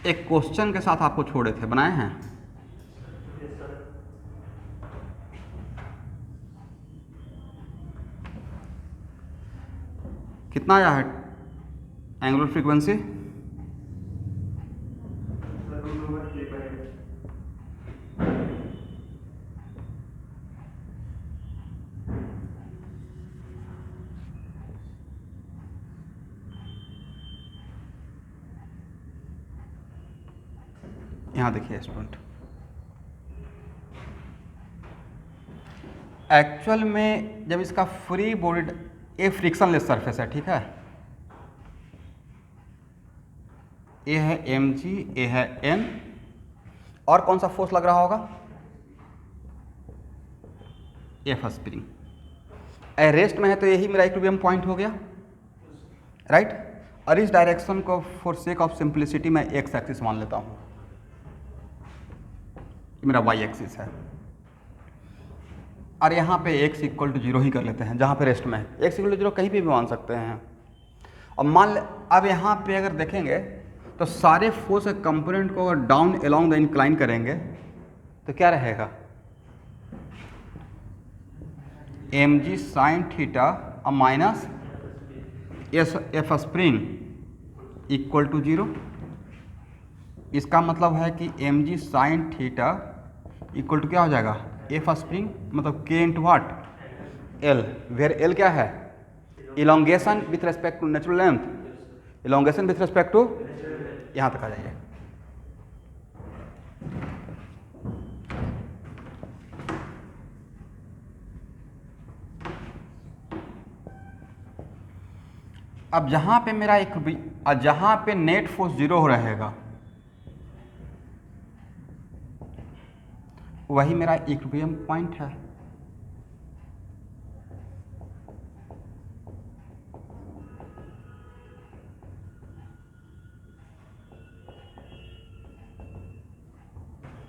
एक क्वेश्चन के साथ आपको छोड़े थे, बनाए हैं? कितना आया है एंगुलर फ्रीक्वेंसी? यहाँ देखिए स्टूडेंट, एक्चुअल में जब इसका फ्री बॉडी, ये फ्रिक्शनलेस सरफेस है, ठीक है, ये है mg, ये है n, और कौन सा फोर्स लग रहा होगा? F spring. रेस्ट में है तो यही मेरा इक्विलिब्रियम पॉइंट हो गया, राइट। और इस डायरेक्शन को फॉर सेक ऑफ सिंप्लिसिटी मैं एक्स एक्सिस मान लेता हूँ, मेरा वाई एक्सिस है, और यहाँ पे x इक्वल टू 0 ही कर लेते हैं जहाँ पे रेस्ट में है। x इक्वल टू 0 कहीं पे भी मान सकते हैं। और मान ले अब यहाँ पे अगर देखेंगे तो सारे फोर्स के कंपोनेंट को अगर डाउन अलोंग द इंक्लाइन करेंगे तो क्या रहेगा? mg sine theta minus F spring equal to 0। इसका मतलब है कि mg sine theta equal to क्या हो जाएगा? एफ स्प्रिंग, मतलब k into what? l, where l क्या है? Elongation with respect to natural length, elongation with respect to, यहाँ तक आ जाइए। अब जहाँ पे मेरा एक, जहाँ पे नेट फोर्स 0 रहेगा वही मेरा इक्विलिब्रियम पॉइंट है।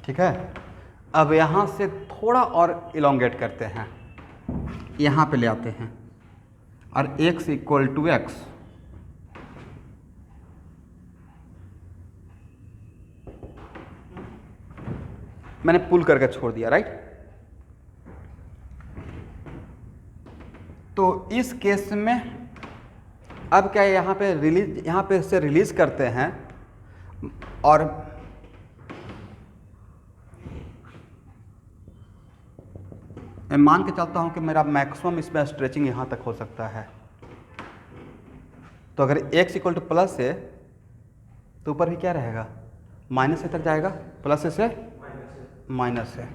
ठीक है, अब यहाँ से थोड़ा और इलोंगेट करते हैं, यहाँ पे ले आते हैं, और x इक्वल टू एक्स, मैंने पुल करके छोड़ दिया, राइट। तो इस केस में अब क्या है, यहाँ पे रिलीज, यहाँ पे से रिलीज करते हैं, और मैं मान के चलता हूँ कि मेरा मैक्सिमम इसमें स्ट्रेचिंग यहाँ तक हो सकता है। तो अगर x इक्वल टू प्लस है तो ऊपर भी क्या रहेगा? माइनस से तक जाएगा, प्लस से माइनस है।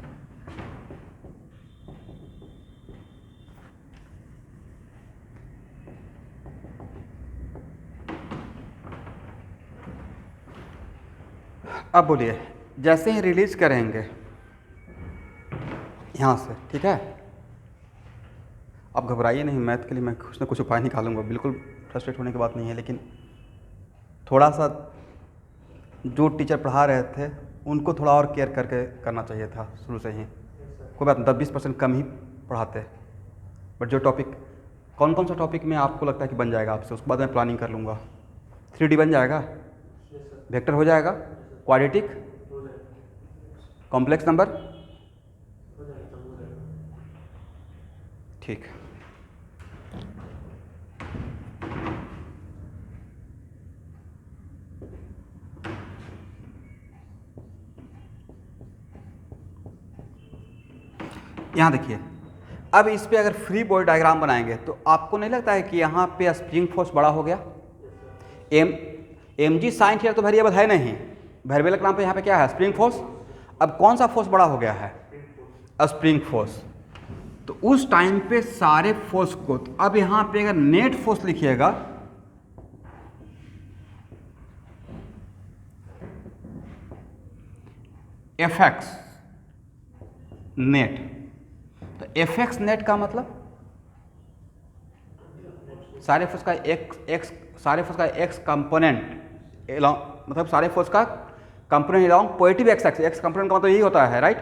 अब बोलिए, जैसे ही रिलीज करेंगे यहाँ से, ठीक है, अब घबराइए नहीं, मैथ के लिए मैं कुछ ना कुछ उपाय निकालूंगा, बिल्कुल फ्रस्ट्रेट होने की बात नहीं है, लेकिन थोड़ा सा जो टीचर पढ़ा रहे थे उनको थोड़ा और केयर करके करना चाहिए था शुरू से ही। कोई बात नहीं, 10-20% कम ही पढ़ाते, बट जो टॉपिक, कौन कौन सा टॉपिक में आपको लगता है कि बन जाएगा आपसे, उसके बाद मैं प्लानिंग कर लूँगा। 3D बन जाएगा, वेक्टर हो जाएगा, क्वाड्रेटिक, कॉम्प्लेक्स नंबर, ठीक। यहाँ देखिए, अब इस पे अगर फ्री बॉडी डायग्राम बनाएंगे तो आपको नहीं लगता है कि यहाँ पे स्प्रिंग फोर्स बड़ा हो गया? mg साइन थीटा तो वेरिएबल है नहीं, वेरिएबल के नाम पे यहाँ पे क्या है? Spring force. अब कौन सा फोर्स बड़ा हो गया है? Spring force. तो उस टाइम पे सारे फोर्स को, तो अब यहाँ पे अगर नेट फोर्स लिखिएगा Fx नेट, तो Fx नेट का मतलब सारे फोर्स का सारे फोर्स का x कंपोनेंट, मतलब सारे फोर्स का component along positive x axis, x component का मतलब यही होता है, राइट।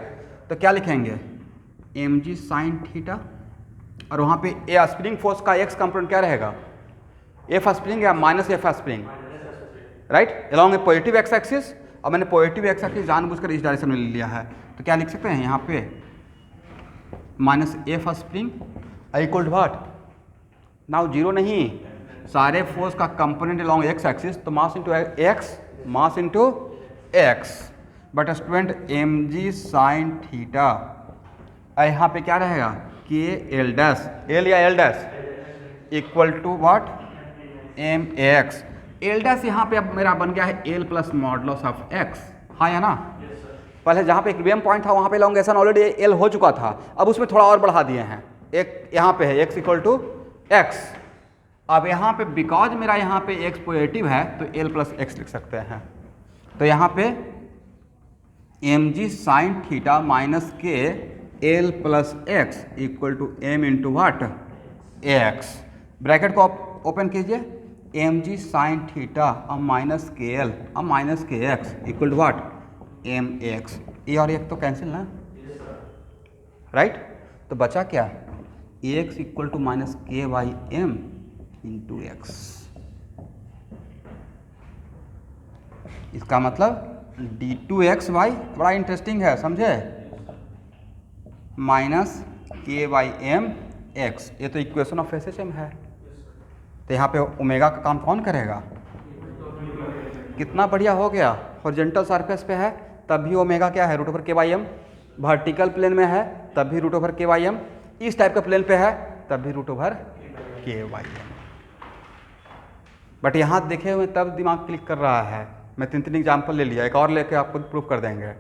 तो क्या लिखेंगे? mg साइन थीटा, और वहाँ पे ए स्प्रिंग फोर्स का x कंपोनेंट क्या रहेगा? एफ स्प्रिंग या minus F spring, right, along a positive x axis, अब मैंने पॉजिटिव एक्स एक्सिस जानबूझकर इस डायरेक्शन में ले लिया है, तो क्या लिख सकते हैं यहाँ पे minus F spring equal to what, now zero नहीं, सारे फोर्स का कंपोनेंट अलोंग एक्स एक्सिस, तो mass into X, mass into X, but student M G sine theta, यहाँ पे क्या रहेगा के एल डैश, एल या L dash equal to what M X, L dash यहाँ पे अब मेरा बन गया है L plus modulus of X, हाँ या ना, पहले जहाँ पे इक्विलिब्रियम पॉइंट था वहाँ पे एलोंगेशन ऑलरेडी एल हो चुका था, अब उसमें थोड़ा और बढ़ा दिए हैं, एक यहाँ पे है एक्स इक्वल टू एक्स, अब यहाँ पे बिकॉज मेरा यहाँ पे एक्स पॉजिटिव है तो एल प्लस एक्स लिख सकते हैं, तो यहाँ पे M G sine theta minus K L plus X equal to M into what X, bracket को ओपन कीजिए, एम जी साइन थीटा अब माइनस के एल अब minus K X equal to what M X, A और एक तो cancel ना, right, तो बचा क्या X equal to minus K by M into X, इसका मतलब डी टू एक्स वाई बड़ा इंटरेस्टिंग है, समझे, minus K by M X, ये तो equation of S H M है, तो यहाँ पे ओमेगा का काम कौन करेगा, कितना बढ़िया हो गया, हॉरिजॉन्टल सरफेस पे है तब भी ओमेगा क्या है root over K by M, vertical plane में है तब भी root over K by M, इस टाइप का प्लेन पे है तब भी root over K by M, but यहाँ देखे हुए तब दिमाग क्लिक कर रहा है, मैं तीन एग्जाम्पल ले लिया, एक और लेके आपको प्रूफ कर देंगे,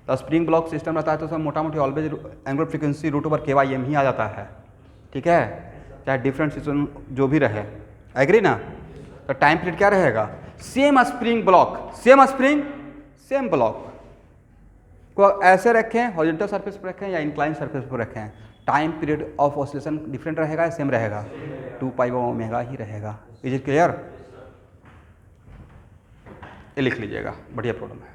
तो स्प्रिंग ब्लॉक सिस्टम रहता है तो सब मोटा मोटी always angular frequency root over K by M ही आ जाता है, ठीक है, चाहे डिफरेंट सिस्टम जो भी रहे, एग्री ना, तो टाइम पीरियड क्या रहेगा, same spring block, same spring same block को ऐसे रखें, हॉरिजॉन्टल सरफेस पर रखें या इंक्लाइन सरफेस पर रखें, time period of oscillation different रहेगा या सेम रहेगा, 2 पाई ओमेगा ही रहेगा, इज इट क्लियर, ये लिख लीजिएगा, बढ़िया प्रॉब्लम है।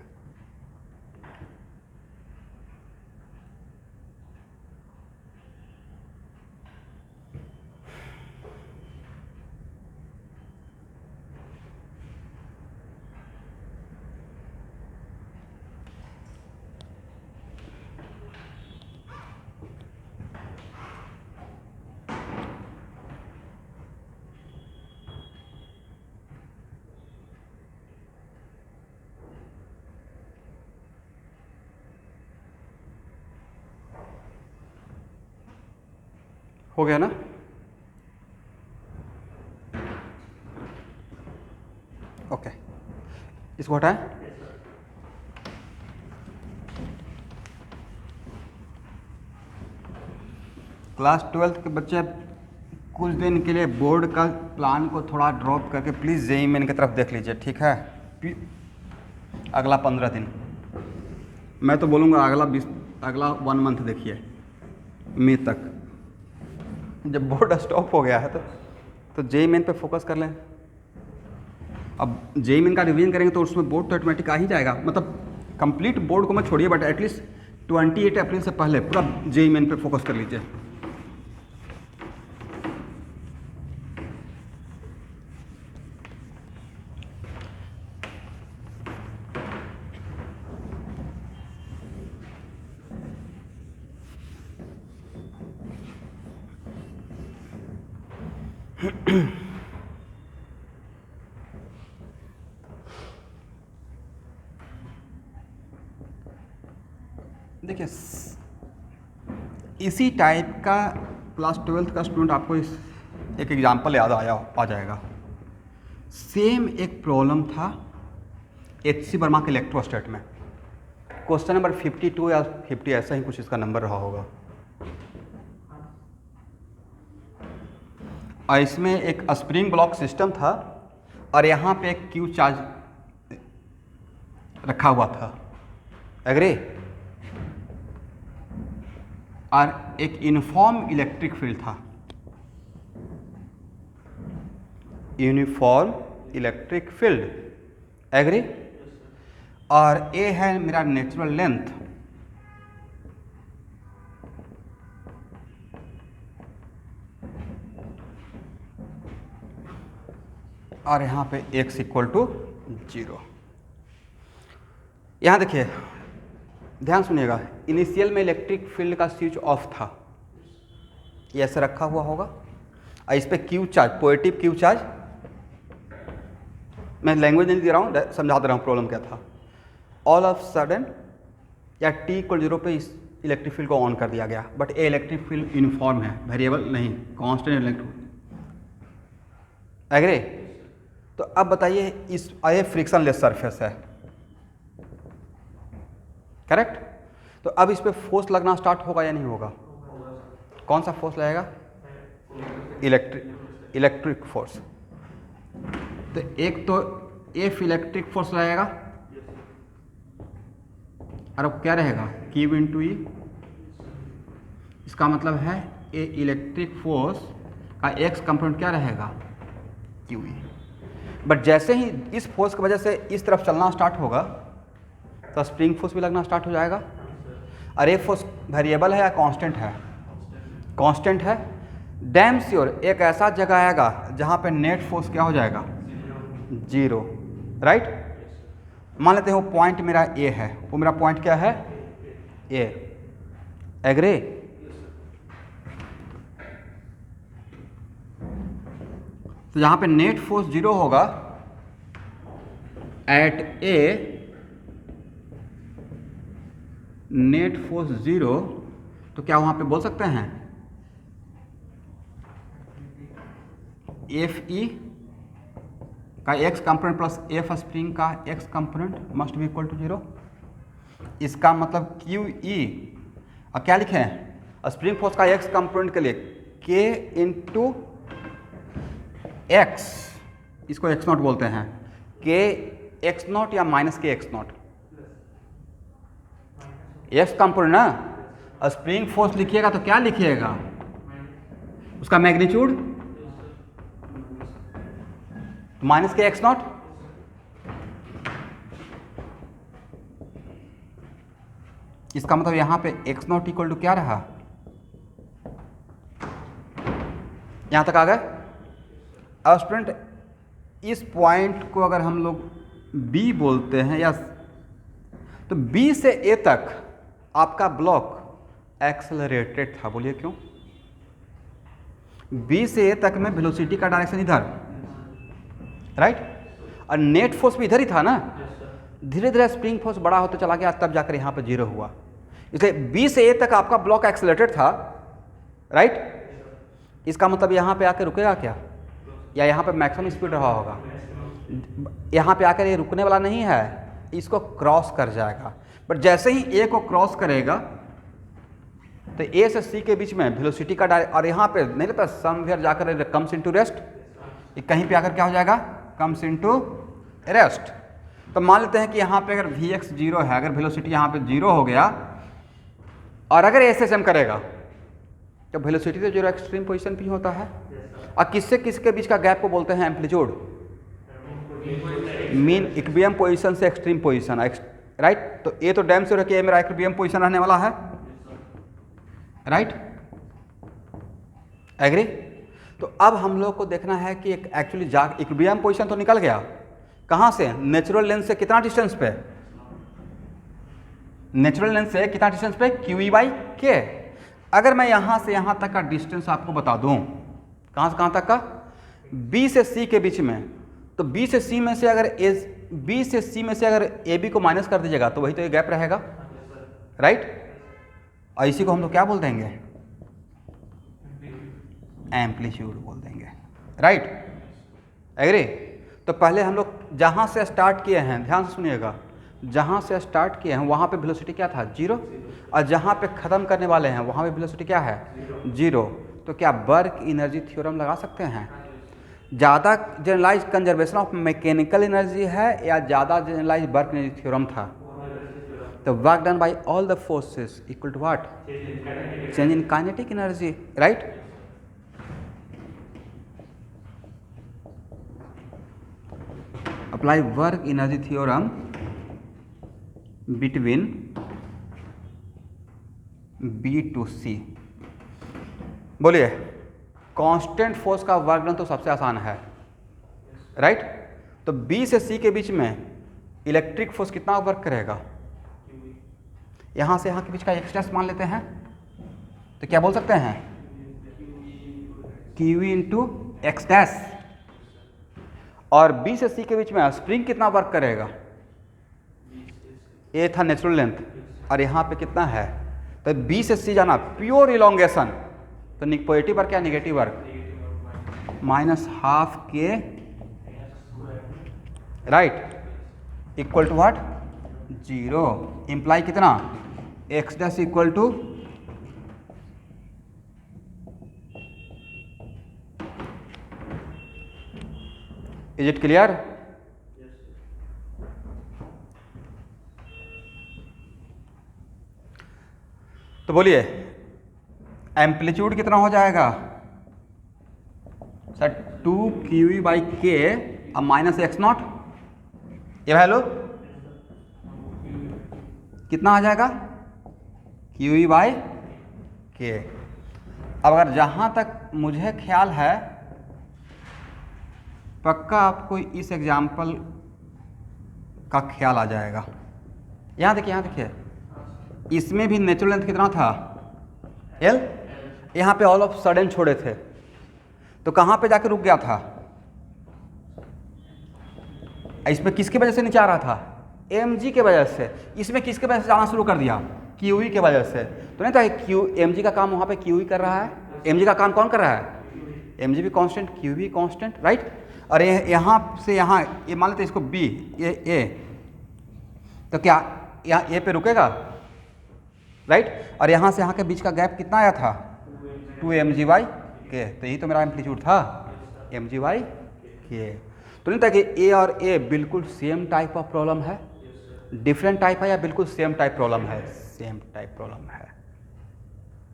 हो गया ना, ओके, इसको हटाएं, क्लास 12 के बच्चे कुछ दिन के लिए बोर्ड का प्लान को थोड़ा ड्रॉप करके प्लीज़ जेईई मेन की तरफ देख लीजिए, ठीक है, अगला 15 दिन, मैं तो बोलूँगा अगला 1 मंथ देखिए मई तक, जब बोर्ड स्टॉप हो गया है तो जेईई मेन पे फोकस कर लें, अब जेईई मेन का रिवीजन करेंगे तो उसमें बोर्ड तो ऑटोमेटिक आ ही जाएगा, मतलब कंप्लीट बोर्ड को मैं छोड़िए बट एटलीस्ट 28 अप्रैल से पहले पूरा जेईई मेन पे फोकस कर लीजिए। देखिए इसी टाइप का क्लास 12 का स्टूडेंट आपको एक एग्जांपल याद आ जाएगा, सेम एक प्रॉब्लम था एच.सी. वर्मा के इलेक्ट्रोस्टैट में, क्वेश्चन नंबर 52 या 50 ऐसा ही कुछ इसका नंबर रहा होगा, और इसमें एक स्प्रिंग ब्लॉक सिस्टम था और यहाँ पे एक क्यू चार्ज रखा हुआ था, एग्री, और एक यूनिफॉर्म इलेक्ट्रिक फील्ड था, यूनिफॉर्म इलेक्ट्रिक फील्ड, एग्री, और ए है मेरा नेचुरल लेंथ, और यहाँ पे x इक्वल टू 0, यहाँ देखिए, ध्यान सुनिएगा, इनिशियल में इलेक्ट्रिक फील्ड का स्विच ऑफ था, ये ऐसे रखा हुआ होगा और इस पर Q charge, positive Q charge, मैं लैंग्वेज नहीं दे रहा हूँ, समझा दे रहा हूँ प्रॉब्लम क्या था। ऑल ऑफ सडन या t=0 पे इस इलेक्ट्रिक फील्ड को ऑन कर दिया गया, बट ये इलेक्ट्रिक फील्ड यूनिफॉर्म है, वेरिएबल नहीं, कांस्टेंट इलेक्ट्रिक। एग्री? तो अब बताइए, इस ये फ्रिक्शनलेस सरफेस है, करेक्ट? तो अब इस पे फोर्स लगना स्टार्ट होगा या नहीं होगा? कौन सा फोर्स लगेगा? Electric force. तो एक तो एफ इलेक्ट्रिक फोर्स लगेगा और अब क्या रहेगा? Q इंटू ई। इसका मतलब है ए इलेक्ट्रिक फोर्स का एक्स कंपोनेंट क्या रहेगा? QE। बट जैसे ही इस फोर्स की वजह से इस तरफ चलना स्टार्ट होगा तो स्प्रिंग फोर्स भी लगना स्टार्ट हो जाएगा। और ये फोर्स वेरिएबल है या कांस्टेंट है? कांस्टेंट है। डैम श्योर एक ऐसा जगह आएगा जहाँ पे नेट फोर्स क्या हो जाएगा? 0, राइट? मान लेते हैं वो पॉइंट मेरा ए है, वो मेरा पॉइंट क्या है? ए। एग्री? तो यहाँ पे नेट फोर्स 0 होगा एट ए, नेट फोर्स 0, तो क्या वहाँ पे बोल सकते हैं एफ ई का X component plus F spring का X component must be equal to 0। इसका मतलब क्यू ई, अब क्या लिखे हैं? स्प्रिंग फोर्स का एक्स कंपोनेंट के लिए के इंटू एक्स, इसको एक्स नॉट बोलते हैं, के एक्स नॉट या minus K X naught, X component ना। स्प्रिंग फोर्स लिखिएगा तो क्या लिखिएगा? उसका magnitude minus K X naught. इसका मतलब यहां पे एक्स नॉट इक्वल टू क्या रहा? यहां तक आ गए? अब स्टूडेंट, इस पॉइंट को अगर हम लोग बी बोलते हैं या तो बी से ए तक आपका ब्लॉक एक्सेलरेटेड था। बोलिए क्यों? बी से ए तक में वेलोसिटी का डायरेक्शन इधर, राइट? और नेट फोर्स भी इधर ही था ना। धीरे धीरे स्प्रिंग फोर्स बड़ा होता चला गया, तब जाकर यहाँ पे 0 हुआ। इसलिए बी से ए तक आपका ब्लॉक एक्सेलरेटेड था, राइट? इसका मतलब यहाँ पे आकर रुकेगा क्या? या यहाँ पे मैक्सिमम स्पीड रहा होगा? यहाँ पे आकर ये रुकने वाला नहीं है, इसको क्रॉस कर जाएगा। बट जैसे ही ए को क्रॉस करेगा तो ए से सी के बीच में वेलोसिटी का डायरेक्शन, और यहाँ पे नहीं रहता समवेयर जाकर कम्स इनटू रेस्ट, ये कहीं पे आकर क्या हो जाएगा? Comes into rest. तो मान लेते हैं कि यहाँ पे अगर Vx 0 है, अगर वेलोसिटी यहाँ पे 0 हो गया और अगर ऐसे हम करेगा तो वेलोसिटी तो 0 एक्सट्रीम पोजीशन पे ही होता है। और किससे किसके बीच का गैप को बोलते हैं? एम्पलीट्यूड। मीन इक्विलिब्रियम पोजीशन से एक्सट्रीम पोजीशन, राइट? तो ये तो डैम से रखिए, ये मेरा इक्विलिब्रियम पोजीशन रहने वाला है, राइट? एग्री? तो अब हम लोग को देखना है कि एक्चुअली इक्विलिब्रियम पोजीशन तो निकल गया, कहाँ से? नेचुरल लेंथ से कितना डिस्टेंस पे? नेचुरल लेंथ से कितना डिस्टेंस पे? QE/K। अगर मैं यहाँ से यहाँ तक का डिस्टेंस आपको बता दूँ, कहाँ से कहाँ तक का? B से C के बीच में, तो B से C में से अगर AB को माइनस कर दीजिएगा तो वही तो ये गैप रहेगा, राइट? और इसी को हम लोग क्या बोल देंगे? एम्पलीट्यूड बोल देंगे, राइट? एग्री? तो पहले हम लोग जहाँ से स्टार्ट किए हैं, ध्यान से सुनिएगा, जहाँ से स्टार्ट किए हैं वहाँ पे वेलोसिटी क्या था? 0। और जहाँ पे ख़त्म करने वाले हैं वहाँ पे वेलोसिटी क्या है? 0। तो क्या वर्क एनर्जी थ्योरम लगा सकते हैं? ज़्यादा generalise conservation of mechanical energy है या ज़्यादा जनरलाइज वर्क एनर्जी थ्योरम था? तो work done by all the forces equal to what? Change in kinetic energy, right? Apply work energy theorem between B to C। बोलिए, constant force का work done तो सबसे आसान है, राइट? तो B से C के बीच में इलेक्ट्रिक फोर्स कितना वर्क करेगा? यहाँ से यहाँ के बीच का एक्स डैश मान लेते हैं, तो क्या बोल सकते हैं, क्यू इंटू एक्स डैश। और बी से सी के बीच में स्प्रिंग कितना वर्क करेगा, ए था नेचुरल लेंथ, और यहाँ पे कितना है, तो बी से सी जाना प्योर इलोंगेशन, तो पॉजिटिव वर्क या निगेटिव वर्क, -12 के right equal to what, 0। Imply कितना, X dash equal to is it clear. तो बोलिए एम्पलीट्यूड कितना हो जाएगा सर, 2QE/K अब -x0, ये वैल्यू कितना आ जाएगा, QE/K। अब अगर जहाँ तक मुझे ख्याल है, पक्का आपको इस एग्जाम्पल का ख्याल आ जाएगा। यहाँ देखिए, यहाँ देखिए, इसमें भी नेचुरल लेंथ कितना था, L, यहाँ पे ऑल ऑफ सडन छोड़े थे, तो कहाँ पे जाके रुक गया था, इसमें किसकी वजह से नीचे आ रहा था, mg के वजह से। इसमें किसके वजह से जाना शुरू कर दिया, QE के वजह से। तो नहीं था mg का काम वहाँ पे QE कर रहा है, mg का काम कौन कर रहा है, mg भी कांस्टेंट, QE भी कांस्टेंट, राइट। और यहाँ से यहाँ ये मान लेते इसको B, ये A, तो क्या यहाँ A पे रुकेगा, राइट। और यहाँ से यहाँ के बीच का गैप कितना आया था, 2mg/k, तो यही तो मेरा एम्पलीट्यूड था, mg/k। तो नहीं था कि A और A बिल्कुल सेम टाइप ऑफ प्रॉब्लम है, डिफरेंट टाइप है, या बिल्कुल सेम टाइप प्रॉब्लम है, सेम टाइप प्रॉब्लम है।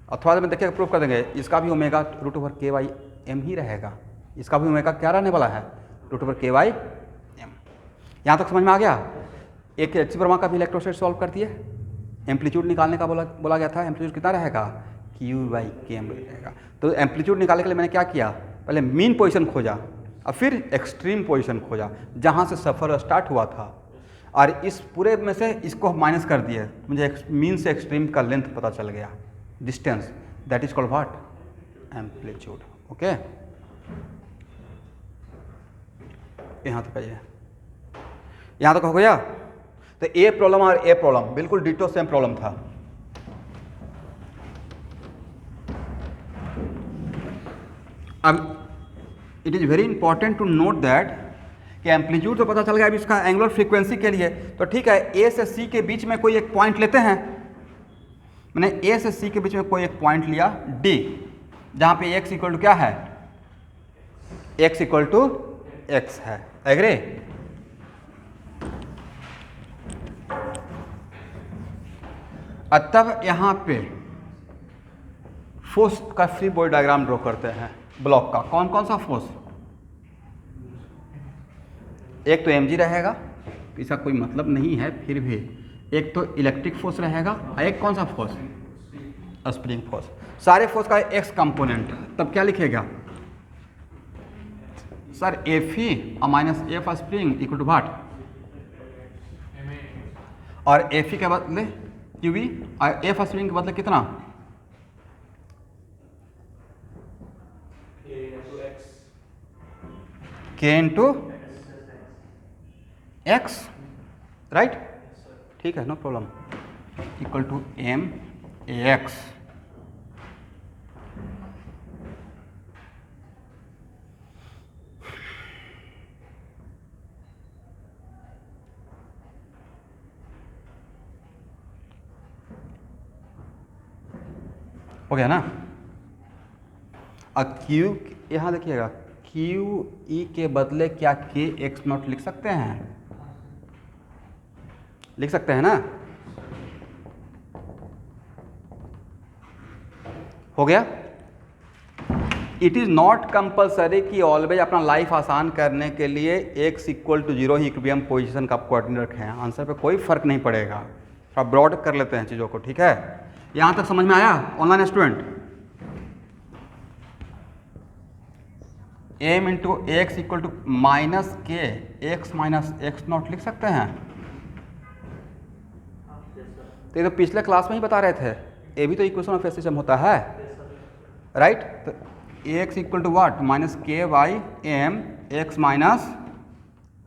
और थोड़ा देर में देखिए प्रूव कर देंगे, इसका भी ω√k/m ही रहेगा, इसका भी ओमेगा क्या रहने वाला है, √k/m। यहाँ तक समझ में आ गया। एक एच वर्मा का भी इलेक्ट्रोस्टैट सॉल्व कर दिए, एम्पलीट्यूड निकालने का बोला गया था, एम्पलीट्यूड कितना रहेगा, QE/km रहेगा। तो एम्पलीट्यूड निकालने के लिए मैंने क्या किया, पहले मीन पोजीशन खोजा और फिर एक्सट्रीम पोजीशन खोजा जहाँ से सफ़र स्टार्ट हुआ था, और इस पूरे में से इसको माइनस कर दिए, मुझे मीन से एक्सट्रीम का लेंथ पता चल गया, distance, that is called what, amplitude. Okay, यहाँ तक आइए, यहाँ तक हो गया। तो ए प्रॉब्लम और ए प्रॉब्लम बिल्कुल डिटो सेम प्रॉब्लम था। अब it is very important to note that कि एम्पलीट्यूड तो पता चल गया, अभी इसका एंगुलर फ्रीक्वेंसी के लिए तो ठीक है, ए से सी के बीच में कोई एक पॉइंट लेते हैं, मैंने ए से सी के बीच में कोई एक पॉइंट लिया डी, जहाँ पे एक्स इक्वल टू क्या है, एक्स इक्वल टू एक्स है, एग्री। तब यहाँ पे फोर्स का फ्री बॉडी डायग्राम ड्रॉ करते हैं ब्लॉक का। कौन कौन सा फोर्स, एक तो mg रहेगा, इसका कोई मतलब नहीं है, फिर भी एक तो इलेक्ट्रिक फोर्स रहेगा, और एक कौन सा फोर्स, स्प्रिंग फोर्स। सारे फोर्स का एक्स कंपोनेंट, तब क्या लिखेगा सर, Fe और -F spring equal to what, और Fe के बदले QE और F स्प्रिंग के बदले कितना, K इंटू एक्स, राइट, ठीक है, no problem, equal to MAX। हो गया ना। अब Q, यहाँ देखिएगा, QE के बदले क्या KX0 लिख सकते हैं, लिख सकते हैं ना, हो गया। इट इज़ नॉट कंपल्सरी कि ऑलवेज अपना लाइफ आसान करने के लिए x इक्वल टू 0 ही इक्विलिब्रियम पोजीशन का कोऑर्डिनेट रखें, आंसर पे कोई फर्क नहीं पड़ेगा, थोड़ा ब्रॉड कर लेते हैं चीज़ों को, ठीक है। यहाँ तक समझ में आया online student, m into X equal to -k x - x0 लिख सकते हैं। तो ये तो पिछले क्लास में ही बता रहे थे, ये भी तो इक्वेशन ऑफ फेज सिस्टम होता है, राइट। तो X equal to what minus K by M X minus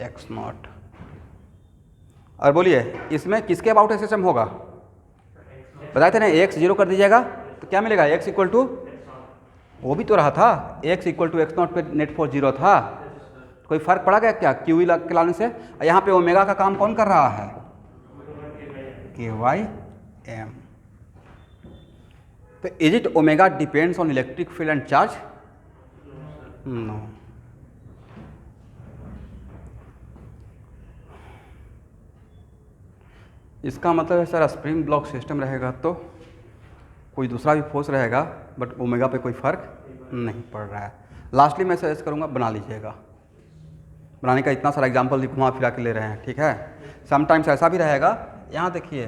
X naught. और बोलिए इसमें किसके अबाउट सिस्टम होगा, बताए थे ना, एक्स जीरो कर दीजिएगा तो क्या मिलेगा, एक्स इक्वल टू, वो भी तो रहा था, X equal to X not पे नेट फोर्स जीरो था, कोई फर्क पड़ा गया क्या क्यू के लाने से। यहाँ पे ओमेगा का काम कौन कर रहा है, के वाई एम। तो is it omega depends on electric field and charge, no. इसका मतलब है सर स्प्रिंग ब्लॉक सिस्टम रहेगा तो कोई दूसरा भी फोर्स रहेगा, बट ओमेगा पे कोई फर्क नहीं पड़ रहा है। लास्टली मैं सजेस्ट करूँगा बना लीजिएगा, बनाने का इतना सारा एग्जाम्पल घुमा फिरा के ले रहे हैं, ठीक है। समटाइम्स ऐसा भी रहेगा, यहाँ देखिए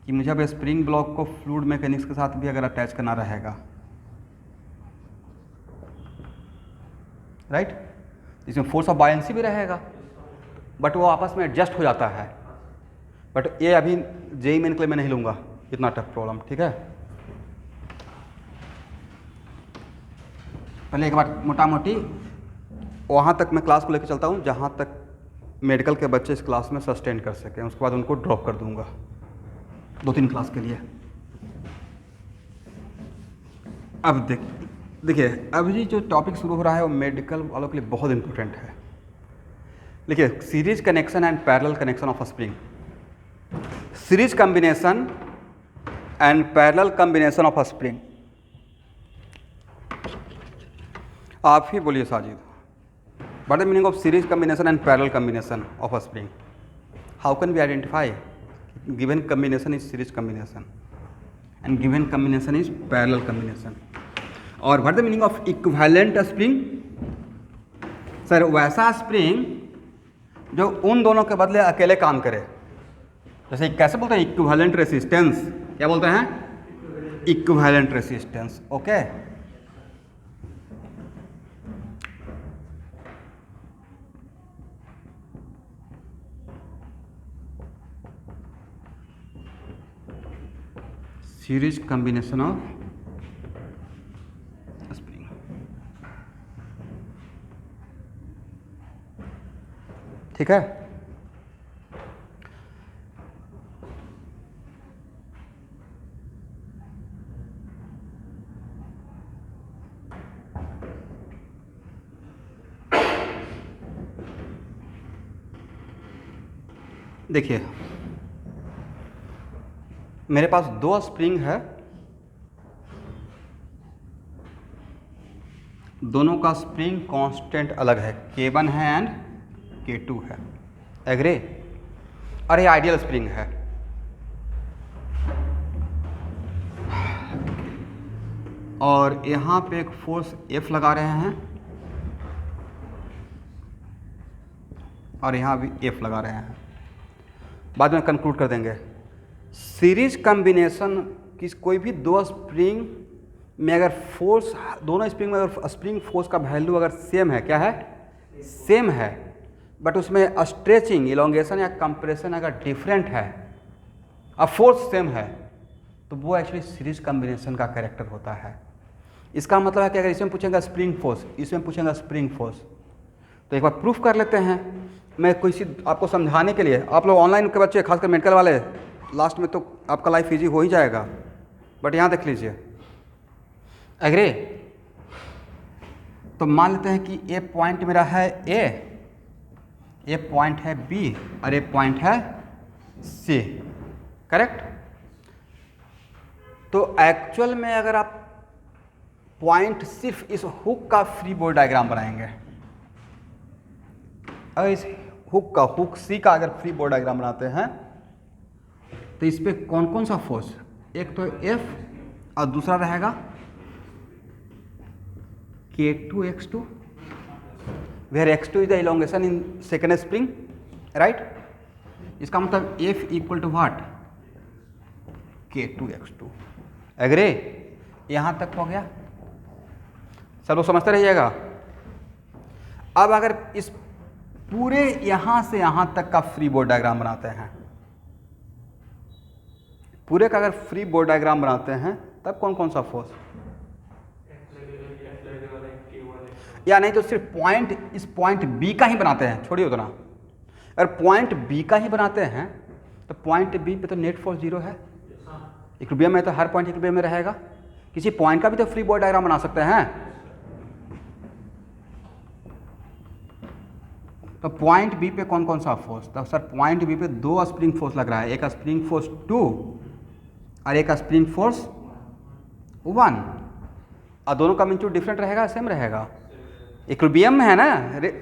कि मुझे अब स्प्रिंग ब्लॉक को फ्लूइड मैकेनिक्स के साथ भी अगर अटैच करना रहेगा, राइट, इसमें फोर्स ऑफ बायंसी भी रहेगा, बट वो आपस में एडजस्ट हो जाता है। बट ये अभी जेई मेन के लिए मैं नहीं लूँगा, इतना टफ प्रॉब्लम, ठीक है। पहले एक बार मोटा मोटी वहाँ तक मैं क्लास को लेकर चलता हूँ जहाँ तक मेडिकल के बच्चे इस क्लास में सस्टेन कर सकें, उसके बाद उनको ड्रॉप कर दूँगा 2-3 क्लास के लिए। अब देखिए अभी जो टॉपिक शुरू हो रहा है वो मेडिकल वालों के लिए बहुत इंपॉर्टेंट है। देखिए series connection and parallel connection of a spring, series combination and parallel combination of a spring. आप ही बोलिए Sajid, what the meaning of series combination and parallel combination of a spring, how can we identify given combination is series combination and given combination is parallel combination. और what the meaning of equivalent spring, sir वैसा spring जो उन दोनों के बदले अकेले काम करे। जैसे कैसे बोलते हैं, इक्विवेलेंट रेसिस्टेंस, क्या बोलते हैं, equivalent resistance, okay. Series combination of spring, ठीक है। देखिए मेरे पास 2 स्प्रिंग है, दोनों का स्प्रिंग कांस्टेंट अलग है, K1 है एंड K2 है, एग्री। और ये आइडियल स्प्रिंग है। और यहाँ पे एक फोर्स F लगा रहे हैं और यहाँ भी F लगा रहे हैं, बाद में कंक्लूड कर देंगे। सीरीज कॉम्बिनेशन की कोई भी 2 स्प्रिंग में अगर फोर्स, दोनों स्प्रिंग में अगर स्प्रिंग फोर्स का वैल्यू अगर सेम है, क्या है, सेम है, बट उसमें स्ट्रेचिंग, इलोंगेशन या कंप्रेशन अगर डिफरेंट है, अब फोर्स सेम है, तो वो एक्चुअली सीरीज कॉम्बिनेशन का कैरेक्टर होता है। इसका मतलब है कि अगर इसमें पूछेंगे स्प्रिंग फोर्स, इसमें पूछेंगे स्प्रिंग फोर्स, तो एक बार प्रूफ कर लेते हैं। मैं कोई चीज़ आपको समझाने के लिए, आप लोग ऑनलाइन के बच्चे खासकर मेडिकल वाले, लास्ट में तो आपका लाइफ इजी हो ही जाएगा, बट यहाँ देख लीजिए, एग्री। तो मान लेते हैं कि ए पॉइंट मेरा है ए पॉइंट है बी और ए पॉइंट है सी, करेक्ट। तो एक्चुअल में अगर आप पॉइंट सिर्फ इस हुक का फ्री बॉडी डायग्राम बनाएंगे, अगर इस हुक का, हुक सी का अगर फ्री बॉडी डायग्राम बनाते हैं तो इस पे कौन कौन सा फोर्स, एक तो F और दूसरा रहेगा K2X2, where X2 is the elongation in second spring, right. इसका मतलब F equal to what, K2X2, agree. यहाँ तक हो गया, सब लोग समझते रहिएगा। अब अगर इस पूरे यहाँ से यहाँ तक का फ्री बॉडी डायग्राम बनाते हैं, पूरे का अगर फ्री बॉडी डायग्राम बनाते हैं तब कौन कौन सा फोर्स, या नहीं तो सिर्फ पॉइंट, इस पॉइंट बी का ही बनाते हैं, छोड़िए उतना। अगर पॉइंट बी का ही बनाते हैं तो पॉइंट बी पे तो नेट फोर्स 0 है, इक्विलिब्रियम में, तो हर पॉइंट इक्विलिब्रियम में रहेगा। किसी पॉइंट का भी तो फ्री बॉडी डायग्राम बना सकते हैं। तो पॉइंट बी पे कौन कौन सा फोर्स, तो सर पॉइंट बी पे 2 स्प्रिंग फोर्स लग रहा है, एक स्प्रिंग फोर्स 2 और एक स्प्रिंग फोर्स 1, और दोनों का मैग्नीट्यूड डिफरेंट रहेगा, सेम रहेगा, इक्विलिब्रियम में है ना,